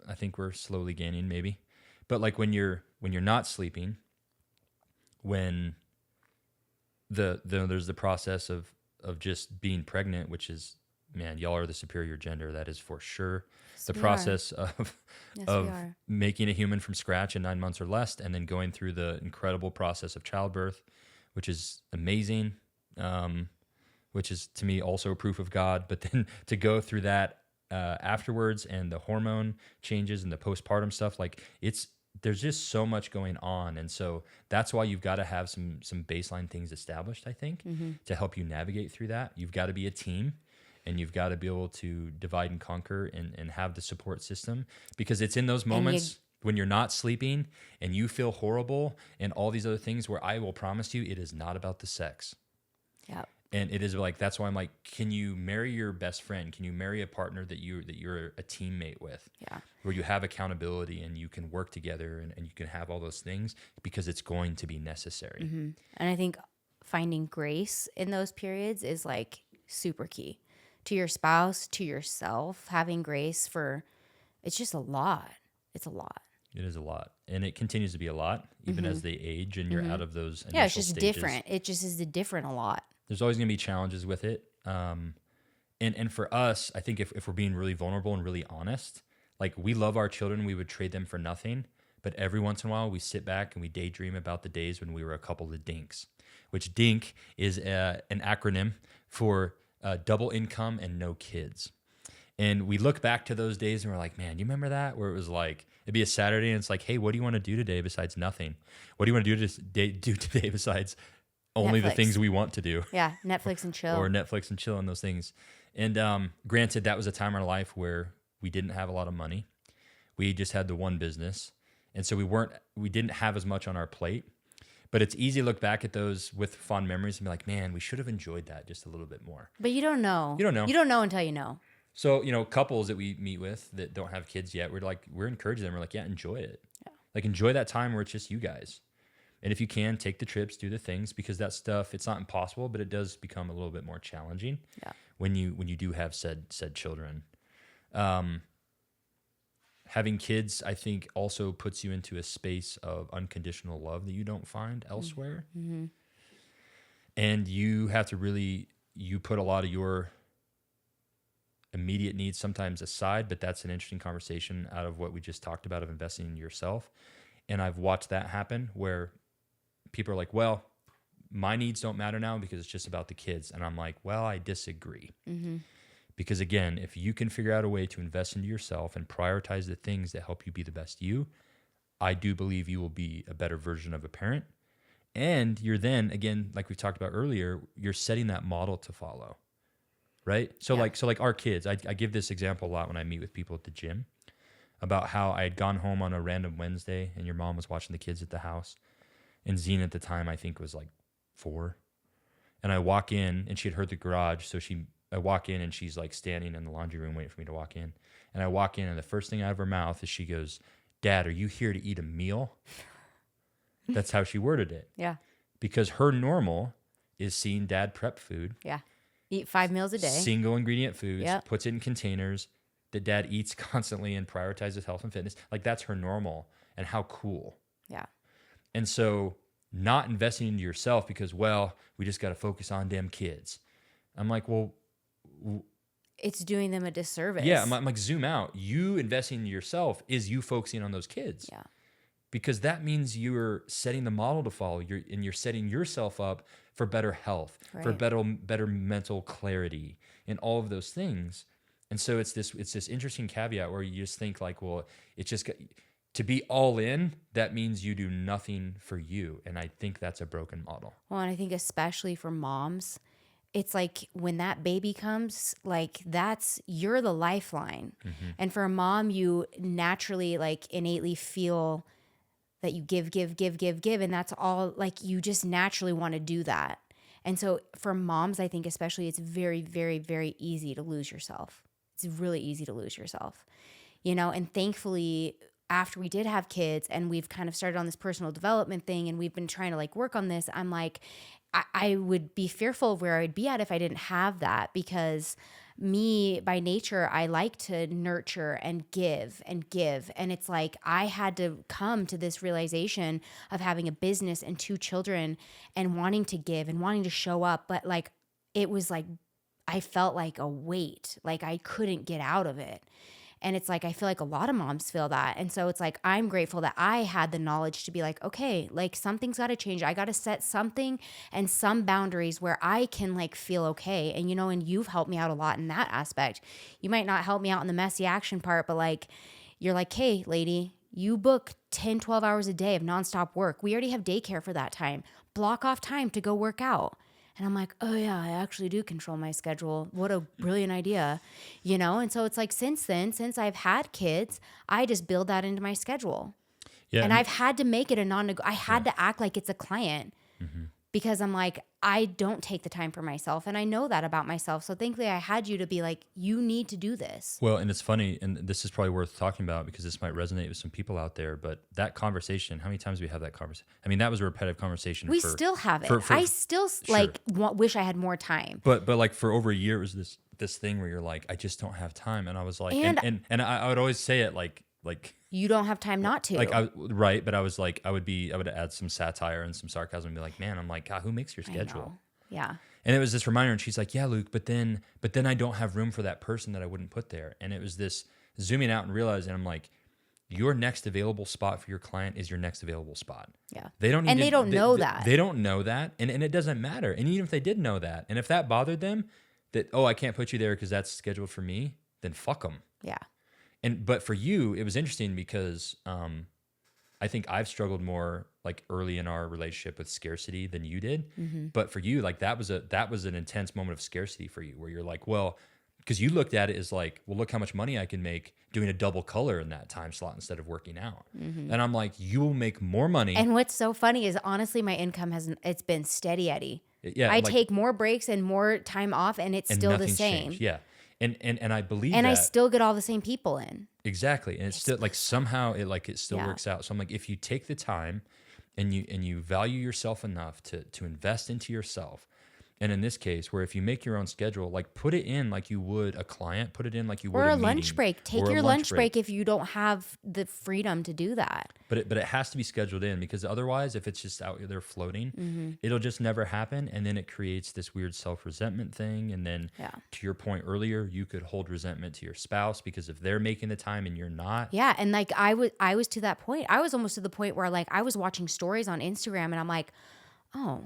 I think we're slowly gaining, maybe. But like when you're not sleeping, when there's the process of just being pregnant, which is, man, y'all are the superior gender. That is for sure. Yes, the process of of making a human from scratch in 9 months or less, and then going through the incredible process of childbirth, which is amazing, which is to me also proof of God. But then to go through that afterwards, and the hormone changes and the postpartum stuff, like there's just so much going on. And so that's why you've got to have some baseline things established, I think, to help you navigate through that. You've got to be a team, and you've got to be able to divide and conquer and have the support system, because it's in those moments when you're not sleeping and you feel horrible and all these other things where I will promise you it is not about the sex. Yeah. And it is like, that's why I'm like, can you marry your best friend? Can you marry a partner that you're a teammate with? Yeah. Where you have accountability and you can work together and you can have all those things because it's going to be necessary. And I think finding grace in those periods is like super key to your spouse, to yourself. Having grace for, it's just a lot. It's a lot. It is a lot. And it continues to be a lot, even as they age and you're out of those initial Yeah, it's just stages. different. It just is different a lot. There's always going to be challenges with it. And for us, I think if we're being really vulnerable and really honest, like we love our children, we would trade them for nothing. But every once in a while, we sit back and we daydream about the days when we were a couple of dinks, which DINK is an acronym for double income and no kids. And we look back to those days and we're like, man, you remember that? Where it was like, it'd be a Saturday and it's like, hey, what do you want to do today besides nothing? What do you want to do today besides only the Netflix. things we want to do? Yeah, Netflix and chill. Or Netflix and chill and those things. And granted, that was a time in our life where we didn't have a lot of money. We just had the one business. And so we didn't have as much on our plate. But it's easy to look back at those with fond memories and be like, man, we should have enjoyed that just a little bit more. But you don't know. You don't know. You don't know until you know. So, couples that we meet with that don't have kids yet, we're encouraging them. We're like, yeah, enjoy it. Yeah. Like, enjoy that time where it's just you guys. And if you can, take the trips, do the things, because that stuff, it's not impossible, but it does become a little bit more challenging when you do have said children. Having kids, I think, also puts you into a space of unconditional love that you don't find elsewhere. Mm-hmm. And you have to you put a lot of your immediate needs sometimes aside, but that's an interesting conversation out of what we just talked about of investing in yourself. And I've watched that happen where people are like, well, my needs don't matter now because it's just about the kids. And I'm like, well, I disagree. Mm-hmm. Because again, if you can figure out a way to invest into yourself and prioritize the things that help you be the best you, I do believe you will be a better version of a parent. And you're then, again, like we talked about earlier, you're setting that model to follow. Right? So like our kids, I give this example a lot when I meet with people at the gym about how I had gone home on a random Wednesday and your mom was watching the kids at the house. And Zine at the time, I think, was like 4. And I walk in and she had heard the garage. So I walk in and she's like standing in the laundry room waiting for me to walk in. And I walk in and the first thing out of her mouth is she goes, Dad, are you here to eat a meal? That's how she worded it. Yeah. Because her normal is seeing Dad prep food. Yeah. Eat 5 meals a day. Single ingredient foods, puts it in containers that Dad eats constantly and prioritizes health and fitness. Like that's her normal. And how cool. Yeah. And so not investing into yourself because, well, we just got to focus on damn kids. I'm like, well, it's doing them a disservice. Yeah. I'm like, zoom out. You investing in yourself is you focusing on those kids. Yeah. Because that means you're setting the model to follow. You're setting yourself up for better health, for better mental clarity, and all of those things. And so it's this interesting caveat where you just think like, well, it's just to be all in. That means you do nothing for you, and I think that's a broken model. Well, and I think especially for moms, it's like when that baby comes, like you're the lifeline, and for a mom, you naturally like innately feel that you give, and that's all, like you just naturally want to do that. And so for moms, I think especially it's very, very, very easy to lose yourself. It's really easy to lose yourself, and thankfully after we did have kids and we've kind of started on this personal development thing and we've been trying to like work on this, I'm like, I would be fearful of where I would be at if I didn't have that, because me by nature, I like to nurture and give. And it's like I had to come to this realization of having a business and 2 children and wanting to give and wanting to show up. But like, it was like, I felt like a weight, like I couldn't get out of it. And it's like, I feel like a lot of moms feel that. And so it's like, I'm grateful that I had the knowledge to be like, okay, like something's got to change. I got to set something and some boundaries where I can like feel okay. And, and you've helped me out a lot in that aspect. You might not help me out in the messy action part, but like, you're like, hey, lady, you book 10, 12 hours a day of nonstop work. We already have daycare for that time. Block off time to go work out. And I'm like, oh yeah, I actually do control my schedule. What a brilliant idea, And so it's like, since I've had kids, I just build that into my schedule. Yeah. And I've had to make it a non-negotiable. I had to act like it's a client. because I'm like, I don't take the time for myself. And I know that about myself. So thankfully I had you to be like, you need to do this. Well, and it's funny, and this is probably worth talking about because this might resonate with some people out there, but that conversation, how many times do we have that conversation? I mean, that was a repetitive conversation. We still have it. I still wish I had more time. But like for over a year, it was this thing where you're like, I just don't have time. And I was like, and I would always say it like you don't have time not to. Right. But I was like, I would add some satire and some sarcasm and be like, man, I'm like, God, who makes your schedule? Yeah. And it was this reminder, and she's like, yeah, Luke, but then I don't have room for that person that I wouldn't put there. And it was this zooming out and realizing, I'm like, your next available spot for your client is your next available spot. Yeah. They don't know that. They don't know that. And it doesn't matter. And even if they did know that, and if that bothered them, that, oh, I can't put you there because that's scheduled for me, then fuck them. Yeah. But for you, it was interesting because I think I've struggled more like early in our relationship with scarcity than you did. Mm-hmm. But for you, like that was an intense moment of scarcity for you where you're like, well, because you looked at it as like, well, look how much money I can make doing a double color in that time slot instead of working out. Mm-hmm. And I'm like, you will make more money. And what's so funny is honestly, my income it's been steady, Eddie. Yeah, I take more breaks and more time off, and it's still the same. Changed. Yeah. And I believe and that. I still get all the same people in. Exactly. And it's still like somehow it still works out. So I'm like, if you take the time and you value yourself enough to invest into yourself, and in this case, where if you make your own schedule, like put it in like you would a client, put it in like you would a meeting, lunch break. Take your lunch break if you don't have the freedom to do that. But it has to be scheduled in, because otherwise, if it's just out there floating, it'll just never happen, and then it creates this weird self-resentment thing. And then, to your point earlier, you could hold resentment to your spouse because if they're making the time and you're not. Yeah, and like I was to that point. I was almost to the point where like I was watching stories on Instagram, and I'm like, oh.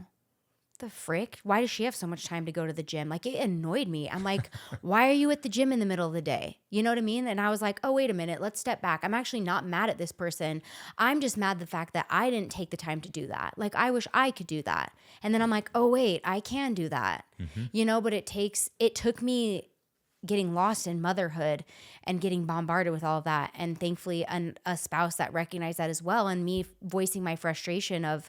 The frick? Why does she have so much time to go to the gym? Like, it annoyed me. I'm like, why are you at the gym in the middle of the day? You know what I mean? And I was like, oh, wait a minute. Let's step back. I'm actually not mad at this person. I'm just mad at the fact that I didn't take the time to do that. Like, I wish I could do that. And then I'm like, oh, wait, I can do that. Mm-hmm. You know, but it took me getting lost in motherhood and getting bombarded with all of that. And thankfully, a spouse that recognized that as well, and me voicing my frustration of,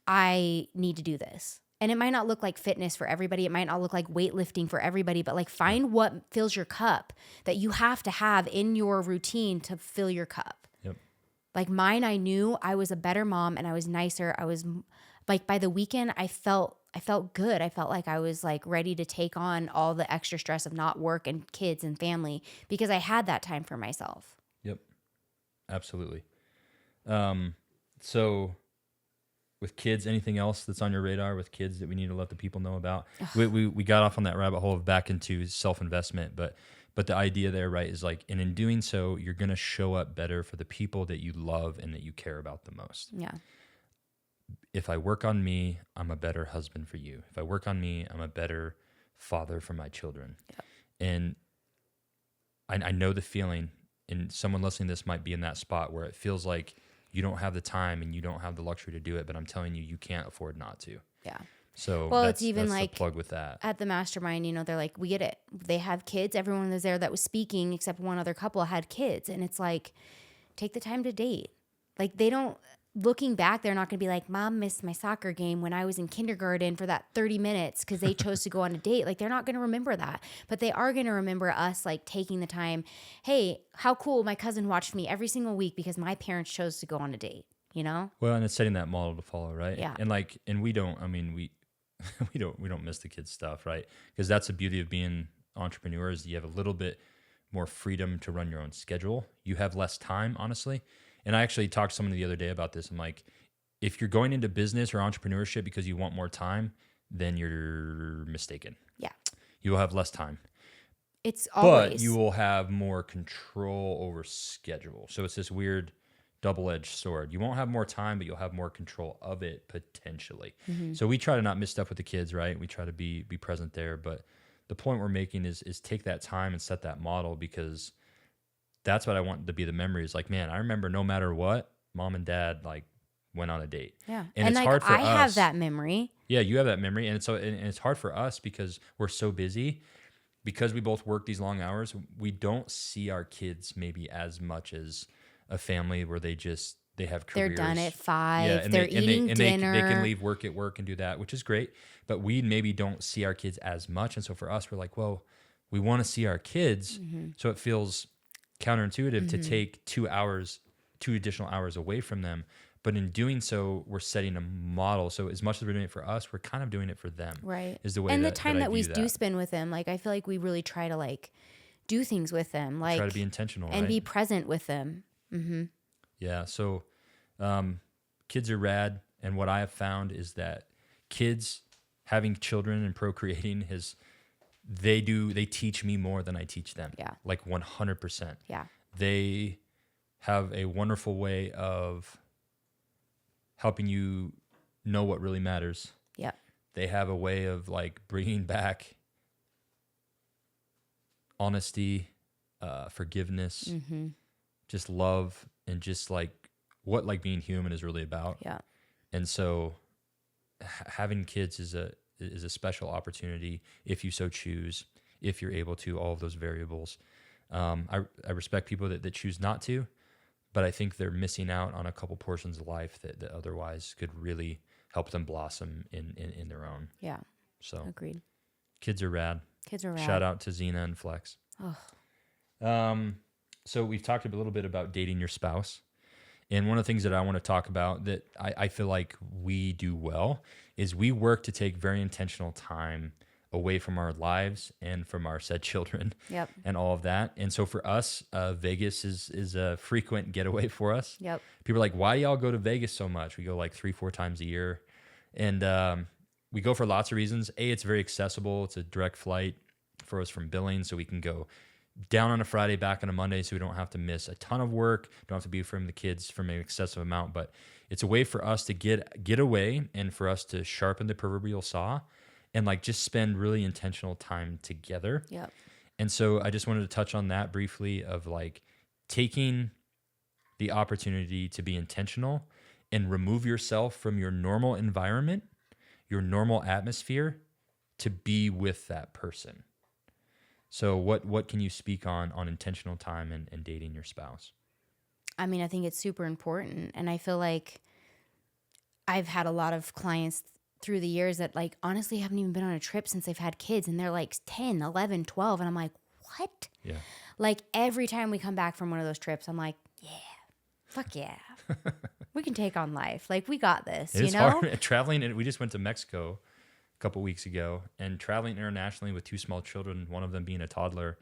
I need to do this. And it might not look like fitness for everybody. It might not look like weightlifting for everybody, but like find what fills your cup that you have to have in your routine to fill your cup. Yep. Like mine, I knew I was a better mom and I was nicer. I was like, by the weekend, I felt good. I felt like I was like ready to take on all the extra stress of not work and kids and family because I had that time for myself. Yep. Absolutely. So with kids, anything else that's on your radar with kids that we need to let the people know about? We got off on that rabbit hole of back into self-investment, but the idea there, right, is like, and in doing so, you're going to show up better for the people that you love and that you care about the most. Yeah. If I work on me, I'm a better husband for you. If I work on me, I'm a better father for my children. Yeah. And I know the feeling, and someone listening to this might be in that spot where it feels like you don't have the time and you don't have the luxury to do it, but I'm telling you, you can't afford not to. Yeah. So it's even like the plug with that. At the mastermind, you know, they're like, we get it. They have kids. Everyone was there that was speaking except one other couple had kids. And it's like, take the time to date. Like looking back, they're not going to be like, Mom missed my soccer game when I was in kindergarten for that 30 minutes because they chose to go on a date. Like, they're not going to remember that. But they are going to remember us, like, taking the time. Hey, how cool. My cousin watched me every single week because my parents chose to go on a date, you know? Well, and it's setting that model to follow, right? Yeah. And we don't miss the kids' stuff, right? Because that's the beauty of being entrepreneurs. You have a little bit more freedom to run your own schedule. You have less time, honestly. And I actually talked to someone the other day about this. I'm like, if you're going into business or entrepreneurship because you want more time, then you're mistaken. Yeah. You will have less time. It's always. But you will have more control over schedule. So it's this weird double-edged sword. You won't have more time, but you'll have more control of it potentially. Mm-hmm. So we try to not miss stuff with the kids, right? We try to be present there. But the point we're making is take that time and set that model, because that's what I want to be the memory is like, man, I remember no matter what, Mom and Dad like went on a date. Yeah. And it's like, hard for us. I have that memory. Yeah, you have that memory. And it's hard for us because we're so busy, because we both work these long hours. We don't see our kids maybe as much as a family where they just they have They're careers. done at 5. Yeah, and they're eating dinner. They can leave work at work and do that, which is great. But we maybe don't see our kids as much. And so for us, we're like, well, we want to see our kids. So it feels counterintuitive to take 2 additional hours away from them. But in doing so, we're setting a model. So as much as we're doing it for us, we're kind of doing it for them. Right. Is the way and that, the time that I that we view do spend with them, like I feel like we really try to like do things with them, like try to be intentional, and right? be present with them. Yeah. So kids are rad. And what I have found is that kids having children and procreating they teach me more than I teach them. Yeah. Like 100%. Yeah. They have a wonderful way of helping you know what really matters. Yeah. They have a way of like bringing back honesty, forgiveness, just love, and just like what like being human is really about. Yeah. And so having kids is a special opportunity if you so choose, if you're able to, all of those variables. I respect people that choose not to, but I think they're missing out on a couple portions of life that otherwise could really help them blossom in their own. Yeah. So Agreed. kids are rad. Kids are rad. Shout out to Xena and Flex. So we've talked a little bit about dating your spouse. And one of the things that I want to talk about that I feel like we do well is we work to take very intentional time away from our lives and from our said children. Yep. And all of that. And so for us, Vegas is a frequent getaway for us. Yep. People are like, why y'all go to Vegas so much? We go like 3-4 times a year. And we go for lots of reasons. It's very accessible. It's a direct flight for us from Billings, so we can go down on a Friday, back on a Monday, so we don't have to miss a ton of work. Don't have to be from the kids from an excessive amount. But it's a way for us to get away and for us to sharpen the proverbial saw and like just spend really intentional time together. Yep. And so I just wanted to touch on that briefly of like taking the opportunity to be intentional and remove yourself from your normal environment, your normal atmosphere to be with that person. So what can you speak on intentional time and dating your spouse? I mean, I think it's super important. And I feel like I've had a lot of clients through the years that like honestly haven't even been on a trip since they've had kids, and they're like 10, 11, 12. And I'm like, what? Yeah. Like every time we come back from one of those trips, I'm like, yeah, fuck yeah. We can take on life. Like we got this, It's you know? hard. Traveling, and we just went to Mexico a couple weeks ago, and traveling internationally with 2 small children, one of them being a toddler,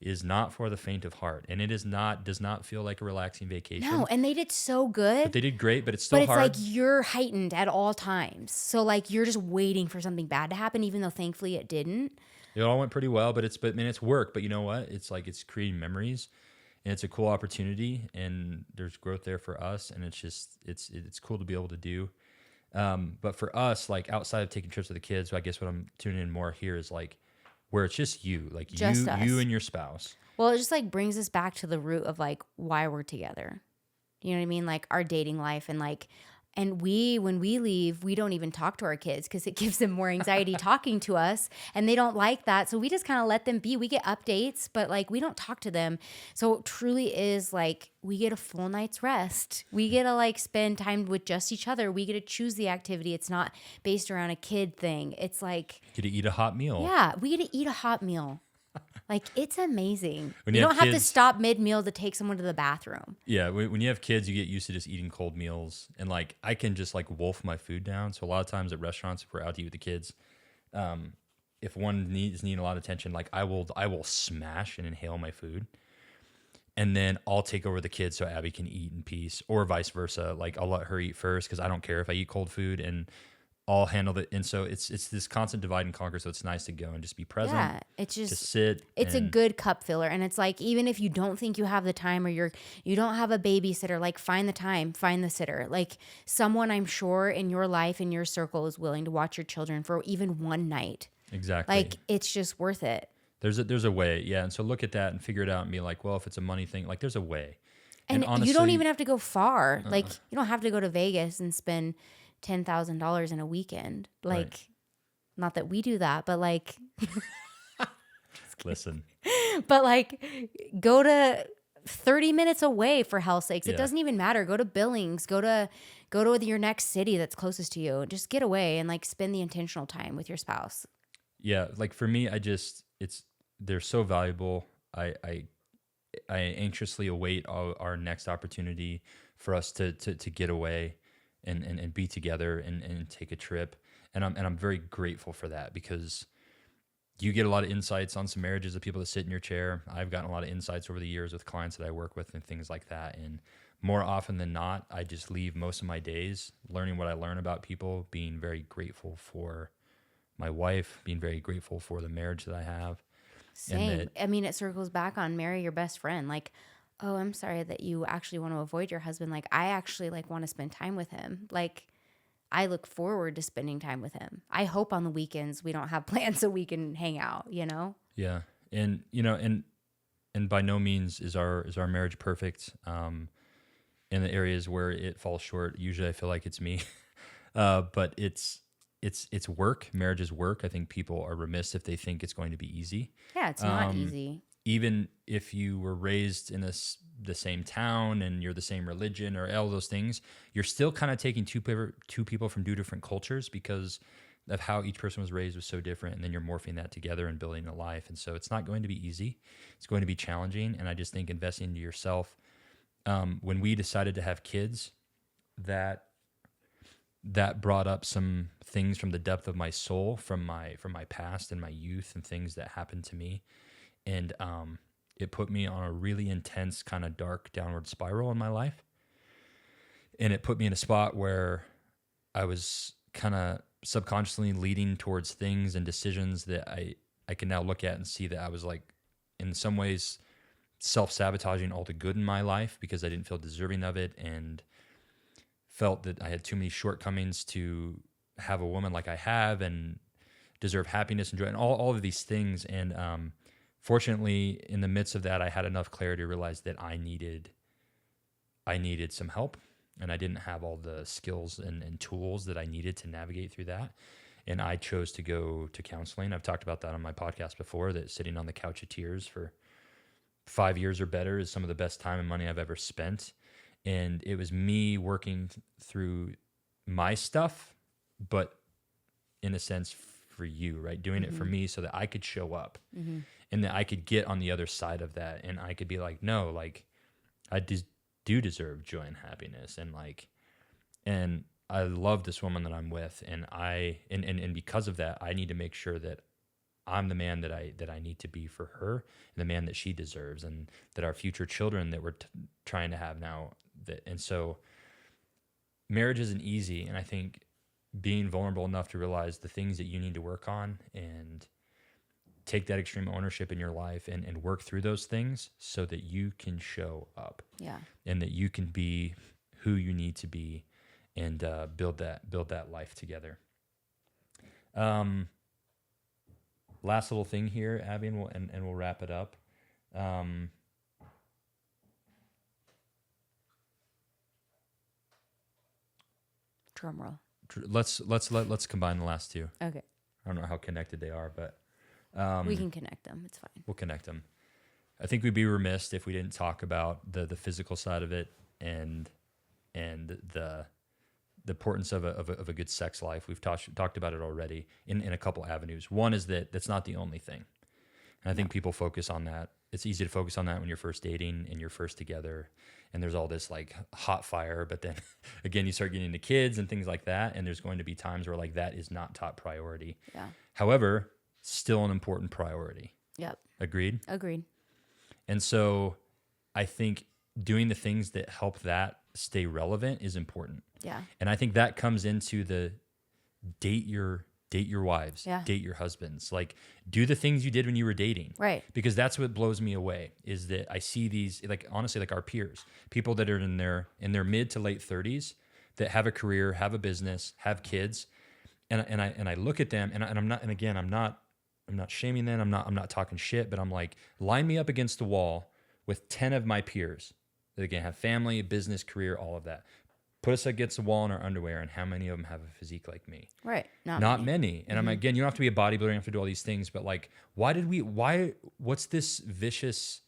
is not for the faint of heart. And it does not feel like a relaxing vacation. No, and they did so good. But they did great, but it's still But it's hard. like you're heightened at all times. So like you're just waiting for something bad to happen, even though thankfully it didn't. It all went pretty well, but it's work. But you know what? It's like it's creating memories, and it's a cool opportunity, and there's growth there for us, and it's just it's cool to be able to do. But for us, like outside of taking trips with the kids, I guess what I'm tuning in more here is like where it's just you, like Just us. you and your spouse. Well, it just like brings us back to the root of like why we're together. You know what I mean? Like our dating life and like, and when we leave, we don't even talk to our kids because it gives them more anxiety talking to us, and they don't like that. So we just kind of let them be. We get updates, but like we don't talk to them. So it truly is like we get a full night's rest. We get to like spend time with just each other. We get to choose the activity. It's not based around a kid thing. It's like, You get to eat a hot meal. yeah, we get to eat a hot meal. Like, it's amazing. When you you don't have have to kids- stop mid-meal to take someone to the bathroom. Yeah, when you have kids, you get used to just eating cold meals, and like I can just like wolf my food down. So a lot of times at restaurants, if we're out to eat with the kids, if one needing a lot of attention, like I will smash and inhale my food, and then I'll take over the kids so Abby can eat in peace, or vice versa. Like I'll let her eat first because I don't care if I eat cold food, and I'll handle it. And so it's this constant divide and conquer. So it's nice to go and just be present. Yeah, it's just to sit. It's a good cup filler, and it's like even if you don't think you have the time or you don't have a babysitter, like find the time, find the sitter, like someone I'm sure in your life in your circle is willing to watch your children for even one night. Exactly. Like it's just worth it. There's a way, yeah. And so look at that and figure it out and be like, well, if it's a money thing, like there's a way. And honestly, you don't even have to go far. Like you don't have to go to Vegas and spend $10,000 in a weekend. Like, Right. not that we do that, but like, listen. but like, go to 30 minutes away, for hell's sakes. It Yeah. doesn't even matter. Go to Billings, go to your next city that's closest to you. Just get away and like spend the intentional time with your spouse. Yeah. Like for me, they're so valuable. I anxiously await our next opportunity for us to get away and be together and take a trip. And I'm very grateful for that, because you get a lot of insights on some marriages of people that sit in your chair. I've gotten a lot of insights over the years with clients that I work with and things like that. And more often than not, I just leave most of my days learning what I learn about people, being very grateful for my wife, being very grateful for the marriage that I have. Same. I mean, it circles back on marry your best friend. Like, oh, I'm sorry that you actually want to avoid your husband. Like, I actually like want to spend time with him. Like, I look forward to spending time with him. I hope on the weekends we don't have plans so we can hang out, you know? Yeah. And, and by no means is our marriage perfect. In the areas where it falls short, usually I feel like it's me. But it's work. Marriage is work. I think people are remiss if they think it's going to be easy. Yeah, it's not easy. Even if you were raised in the same town and you're the same religion or all those things, you're still kind of taking two people from two different cultures, because of how each person was raised was so different. And then you're morphing that together and building a life. And so it's not going to be easy. It's going to be challenging. And I just think investing into yourself, when we decided to have kids, that brought up some things from the depth of my soul, from my past and my youth and things that happened to me. And it put me on a really intense kind of dark downward spiral in my life. And it put me in a spot where I was kind of subconsciously leading towards things and decisions that I can now look at and see that I was like, in some ways, self-sabotaging all the good in my life, because I didn't feel deserving of it and felt that I had too many shortcomings to have a woman like I have and deserve happiness and joy and all of these things. And fortunately, in the midst of that, I had enough clarity to realize that I needed some help, and I didn't have all the skills and tools that I needed to navigate through that. And I chose to go to counseling. I've talked about that on my podcast before, that sitting on the couch of tears for 5 years or better is some of the best time and money I've ever spent. And it was me working through my stuff, but in a sense for you, right? Doing it for me so that I could show up and that I could get on the other side of that. And I could be like, no, like I do deserve joy and happiness. And I love this woman that I'm with. And and because of that, I need to make sure that I'm the man that I need to be for her, and the man that she deserves, and that our future children that we're trying to have now. And so marriage isn't easy. And I think being vulnerable enough to realize the things that you need to work on and take that extreme ownership in your life and work through those things so that you can show up. Yeah. And that you can be who you need to be and build that life together. Last little thing here, Abby, and we'll wrap it up. Drum roll. Let's combine the last two. Okay. I don't know how connected they are, but We can connect them. It's fine. we'll connect them. I think we'd be remiss if we didn't talk about the physical side of it and the importance of a good sex life. We've talked about it already in a couple avenues. One is that that's not the only thing. And I think people focus on that. It's easy to focus on that when you're first dating and you're first together and there's all this like hot fire, but then again, you start getting into kids and things like that. And there's going to be times where like that is not top priority. Yeah. However, still an important priority. Yep. Agreed? Agreed. And so I think doing the things that help that stay relevant is important. Yeah. And I think that comes into the date your wives, date your husbands, like do the things you did when you were dating. Right. Because that's what blows me away is that I see these, like, honestly, like our peers, people that are in their mid to late 30s that have a career, have a business, have kids. And I look at them I'm not shaming them. I'm not talking shit, but I'm like, line me up against the wall with 10 of my peers that again have family, business, career, all of that. Put us against the wall in our underwear, and how many of them have a physique like me? Right. Not many. And I'm again, you don't have to be a bodybuilder, you don't have to do all these things, but like, what's this vicious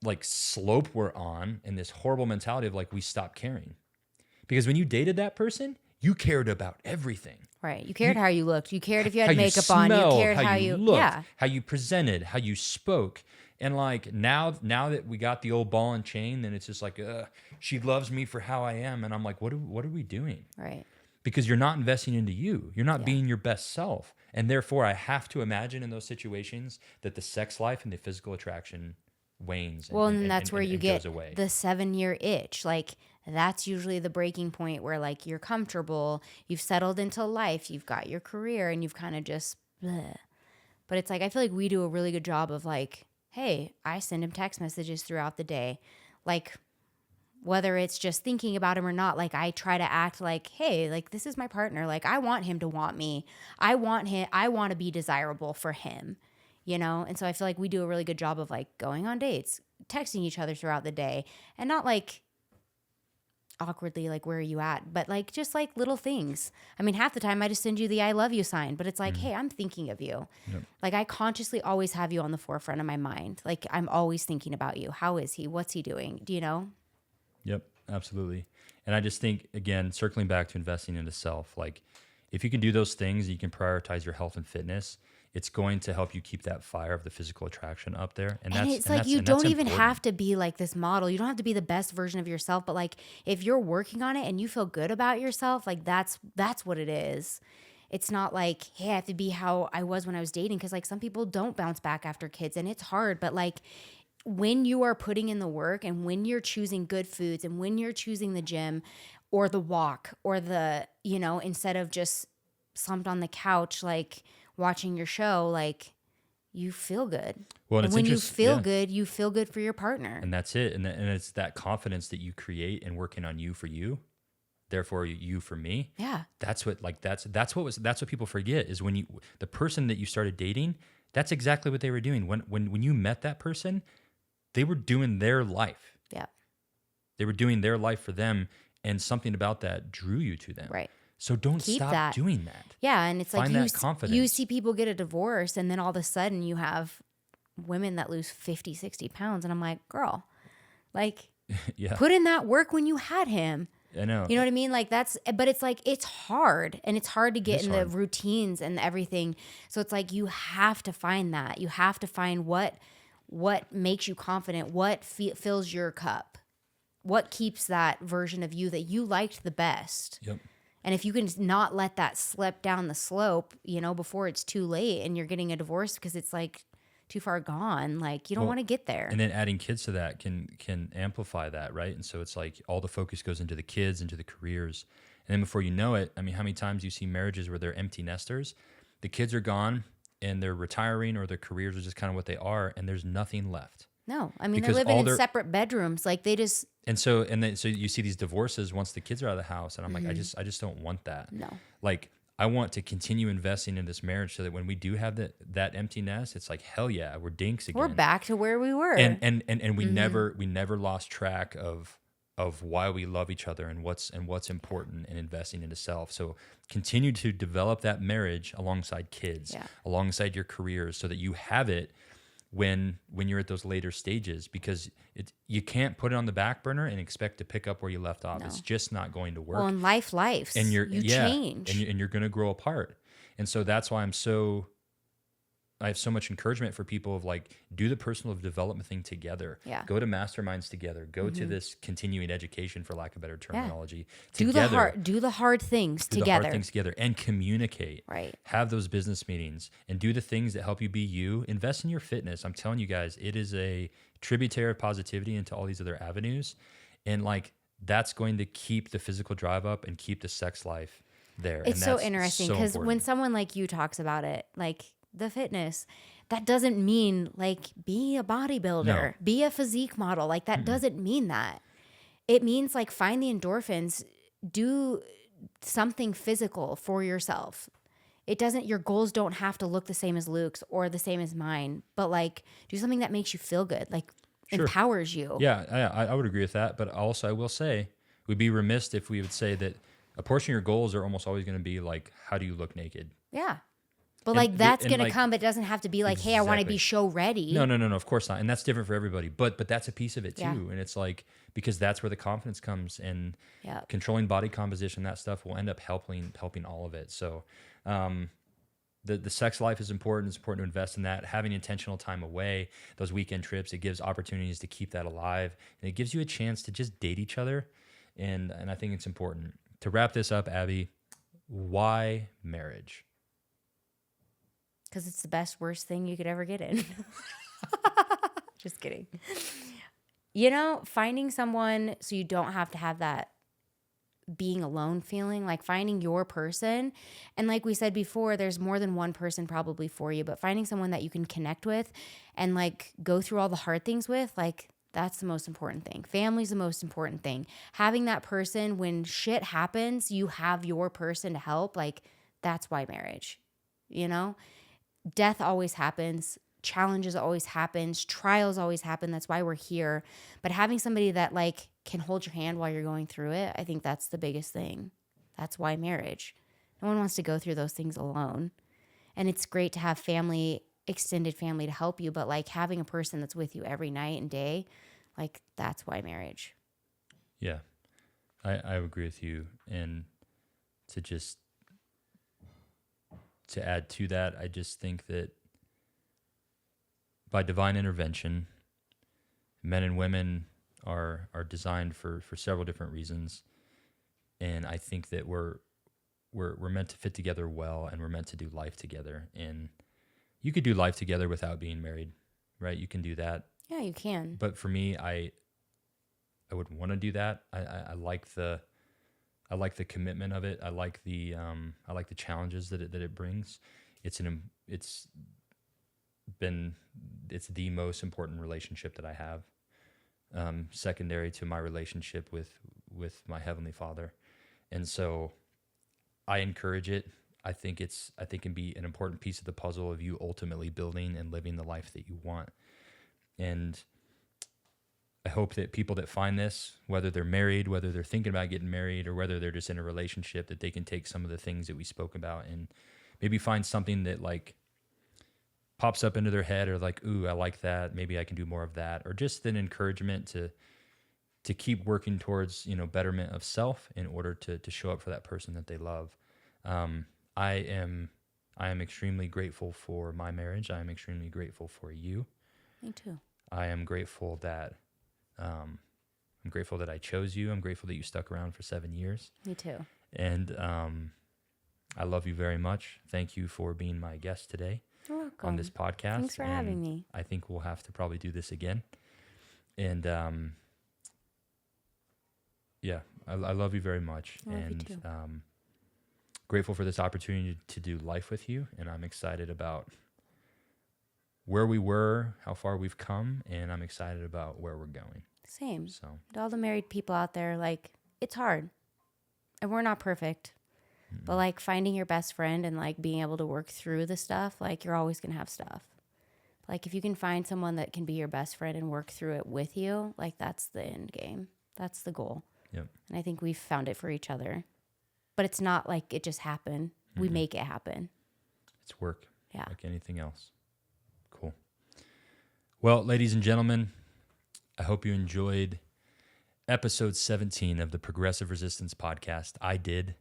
like slope we're on and this horrible mentality of like we stop caring. Because when you dated that person, you cared about everything. Right. You cared how you looked. You cared if you had How you makeup on. You smelled, cared how you looked, yeah. how you presented, how you spoke. And like now that we got the old ball and chain, then it's just like, she loves me for how I am. And I'm like, what are we doing? Right. Because you're not investing into you. You're not being your best self. And therefore, I have to imagine in those situations that the sex life and the physical attraction wanes. Well, and that's where you get goes away. the 7-year itch. Like, that's usually the breaking point where, like, you're comfortable, you've settled into life, you've got your career, and you've kind of just, bleh. But it's like, I feel like we do a really good job of, like, hey, I send him text messages throughout the day. Like, whether it's just thinking about him or not, like, I try to act like, hey, like, this is my partner. Like, I want him to want me. I want to be desirable for him, you know? And so I feel like we do a really good job of, like, going on dates, texting each other throughout the day, and not, like, awkwardly, like, where are you at? But, like, just, like, little things. I mean, half the time I just send you the I love you sign, but it's like, hey, I'm thinking of you. Yep. Like, I consciously always have you on the forefront of my mind. Like, I'm always thinking about you. How is he? What's he doing? Do you know? Yep, absolutely. And I just think, again, circling back to investing into self, like if you can do those things, you can prioritize your health and fitness, it's going to help you keep that fire of the physical attraction up there. And it's like, you don't even have to be like this model. You don't have to be the best version of yourself, but like if you're working on it and you feel good about yourself, like that's what it is. It's not like, hey, I have to be how I was when I was dating, because like some people don't bounce back after kids and it's hard, but like when you are putting in the work and when you're choosing good foods and when you're choosing the gym or the walk or the, you know, instead of just slumped on the couch, like watching your show, like you feel good. Well, and when you feel good, you feel good for your partner. And that's it. And it's that confidence that you create and working on you for you. Therefore, you for me. Yeah. That's what people forget is when the person that you started dating, that's exactly what they were doing. When you met that person, they were doing their life. Yeah. They were doing their life for them, and something about that drew you to them. Right. So don't stop doing that. Yeah, and it's Find like that confidence. You see people get a divorce, and then all of a sudden you have women that lose 50, 60 pounds, and I'm like, girl, like, put in that work when you had him. I know. You know what I mean? Like but it's like, it's hard, and it's hard to get in the routines and everything. So it's like, you have to find that. You have to find what makes you confident, what fills your cup, what keeps that version of you that you liked the best. Yep. And if you can not let that slip down the slope, you know, before it's too late and you're getting a divorce because it's like too far gone, like you don't want to get there. And then adding kids to that can amplify that, right? And so it's like all the focus goes into the kids, into the careers. And then before you know it, I mean, how many times you see marriages where they're empty nesters, the kids are gone and they're retiring or their careers are just kind of what they are, and there's nothing left. No, I mean, they're living in separate bedrooms. Like they just... So you see these divorces once the kids are out of the house, and I'm like, I just don't want that. No. Like I want to continue investing in this marriage so that when we do have that empty nest, it's like, hell yeah, we're dinks again. We're back to where we were. And we never lost track of why we love each other and what's important in investing into self. So continue to develop that marriage alongside kids, alongside your careers, so that you have it when you're at those later stages, because you can't put it on the back burner and expect to pick up where you left off. No. It's just not going to work. Well, and lives, and you change, and you're going to grow apart. And so that's why I have so much encouragement for people of like, do the personal development thing together. Yeah. Go to masterminds together. Go to this continuing education, for lack of better terminology. Do the hard things together. And communicate. Right. Have those business meetings and do the things that help you be you. Invest in your fitness. I'm telling you guys, it is a tributary of positivity into all these other avenues. And like, that's going to keep the physical drive up and keep the sex life there. It's so interesting because when someone like you talks about it, like, the fitness, that doesn't mean like be a bodybuilder, be a physique model. Like that doesn't mean that. It means like find the endorphins, do something physical for yourself. Your goals don't have to look the same as Luke's or the same as mine, but like do something that makes you feel good, like empowers you. Yeah, I would agree with that. But also I will say, we'd be remiss if we would say that a portion of your goals are almost always going to be like, how do you look naked? Yeah. But And like that's and gonna like come. It doesn't have to be like, hey, I want to be exactly. show ready. No, of course not. And that's different for everybody. But that's a piece of it too. Yeah. And it's like, because that's where the confidence comes, and Yeah. controlling body composition, that stuff will end up helping all of it. So the sex life is important. It's important to invest in that. Having intentional time away, those weekend trips, it gives opportunities to keep that alive. And it gives you a chance to just date each other. And I think it's important. To wrap this up, Abby, why marriage? Because it's the best, worst thing you could ever get in. Just kidding. You know, finding someone so you don't have to have that being alone feeling, like finding your person. And like we said before, there's more than one person probably for you, but finding someone that you can connect with and like go through all the hard things with, like that's the most important thing. Family's the most important thing. Having that person when shit happens, you have your person to help. Like that's why marriage, you know? Death always happens. Challenges always happens. Trials always happen. That's why we're here. But having somebody that like can hold your hand while you're going through it, I think that's the biggest thing. That's why marriage. No one wants to go through those things alone. And it's great to have family, extended family to help you, but like having a person that's with you every night and day, like that's why marriage. Yeah, I agree with you. And to add to that, I just think that by divine intervention, men and women are designed for several different reasons. And I think that we're meant to fit together well, and we're meant to do life together. And you could do life together without being married, right? You can do that. Yeah, you can. But for me, I would want to do that. I like the commitment of it. I like the challenges that it brings. It's the most important relationship that I have, secondary to my relationship with my Heavenly Father. And so I encourage it. I think it can be an important piece of the puzzle of you ultimately building and living the life that you want. And I hope that people that find this, whether they're married, whether they're thinking about getting married, or whether they're just in a relationship, that they can take some of the things that we spoke about and maybe find something that like pops up into their head, or like, ooh, I like that. Maybe I can do more of that. Or just an encouragement to keep working towards, betterment of self in order to show up for that person that they love. I am extremely grateful for my marriage. I am extremely grateful for you. Me too. I am grateful that I chose you. I'm grateful that you stuck around for 7 years. Me too. And I love you very much. Thank you for being my guest today. You're welcome. On this podcast. Thanks for having me. I think we'll have to probably do this again. And yeah, I love you very much. I love and you too. Grateful for this opportunity to do life with you. And I'm excited about where we were, how far we've come, and I'm excited about where we're going. Same. So To all the married people out there, like, it's hard. And we're not perfect. Mm-hmm. But like finding your best friend and like being able to work through the stuff, like you're always going to have stuff. Like if you can find someone that can be your best friend and work through it with you, like that's the end game. That's the goal. Yep. And I think we've found it for each other. But it's not like it just happened. Mm-hmm. We make it happen. It's work. Yeah. Like anything else. Cool. Well, ladies and gentlemen, I hope you enjoyed episode 17 of the Progressive Resistance podcast. I did.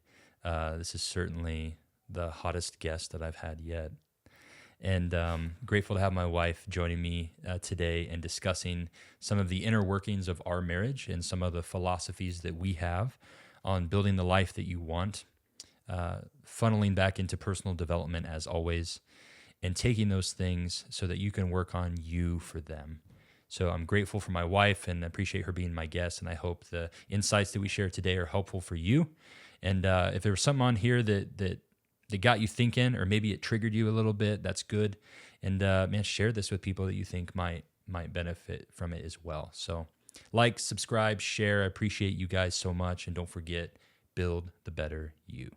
This is certainly the hottest guest that I've had yet. And grateful to have my wife joining me today and discussing some of the inner workings of our marriage and some of the philosophies that we have on building the life that you want, funneling back into personal development as always, and taking those things so that you can work on you for them. So I'm grateful for my wife and appreciate her being my guest, and I hope the insights that we share today are helpful for you. And if there was something on here that got you thinking, or maybe it triggered you a little bit, that's good. And man, share this with people that you think might benefit from it as well. So like, subscribe, share. I appreciate you guys so much. And don't forget, build the better you.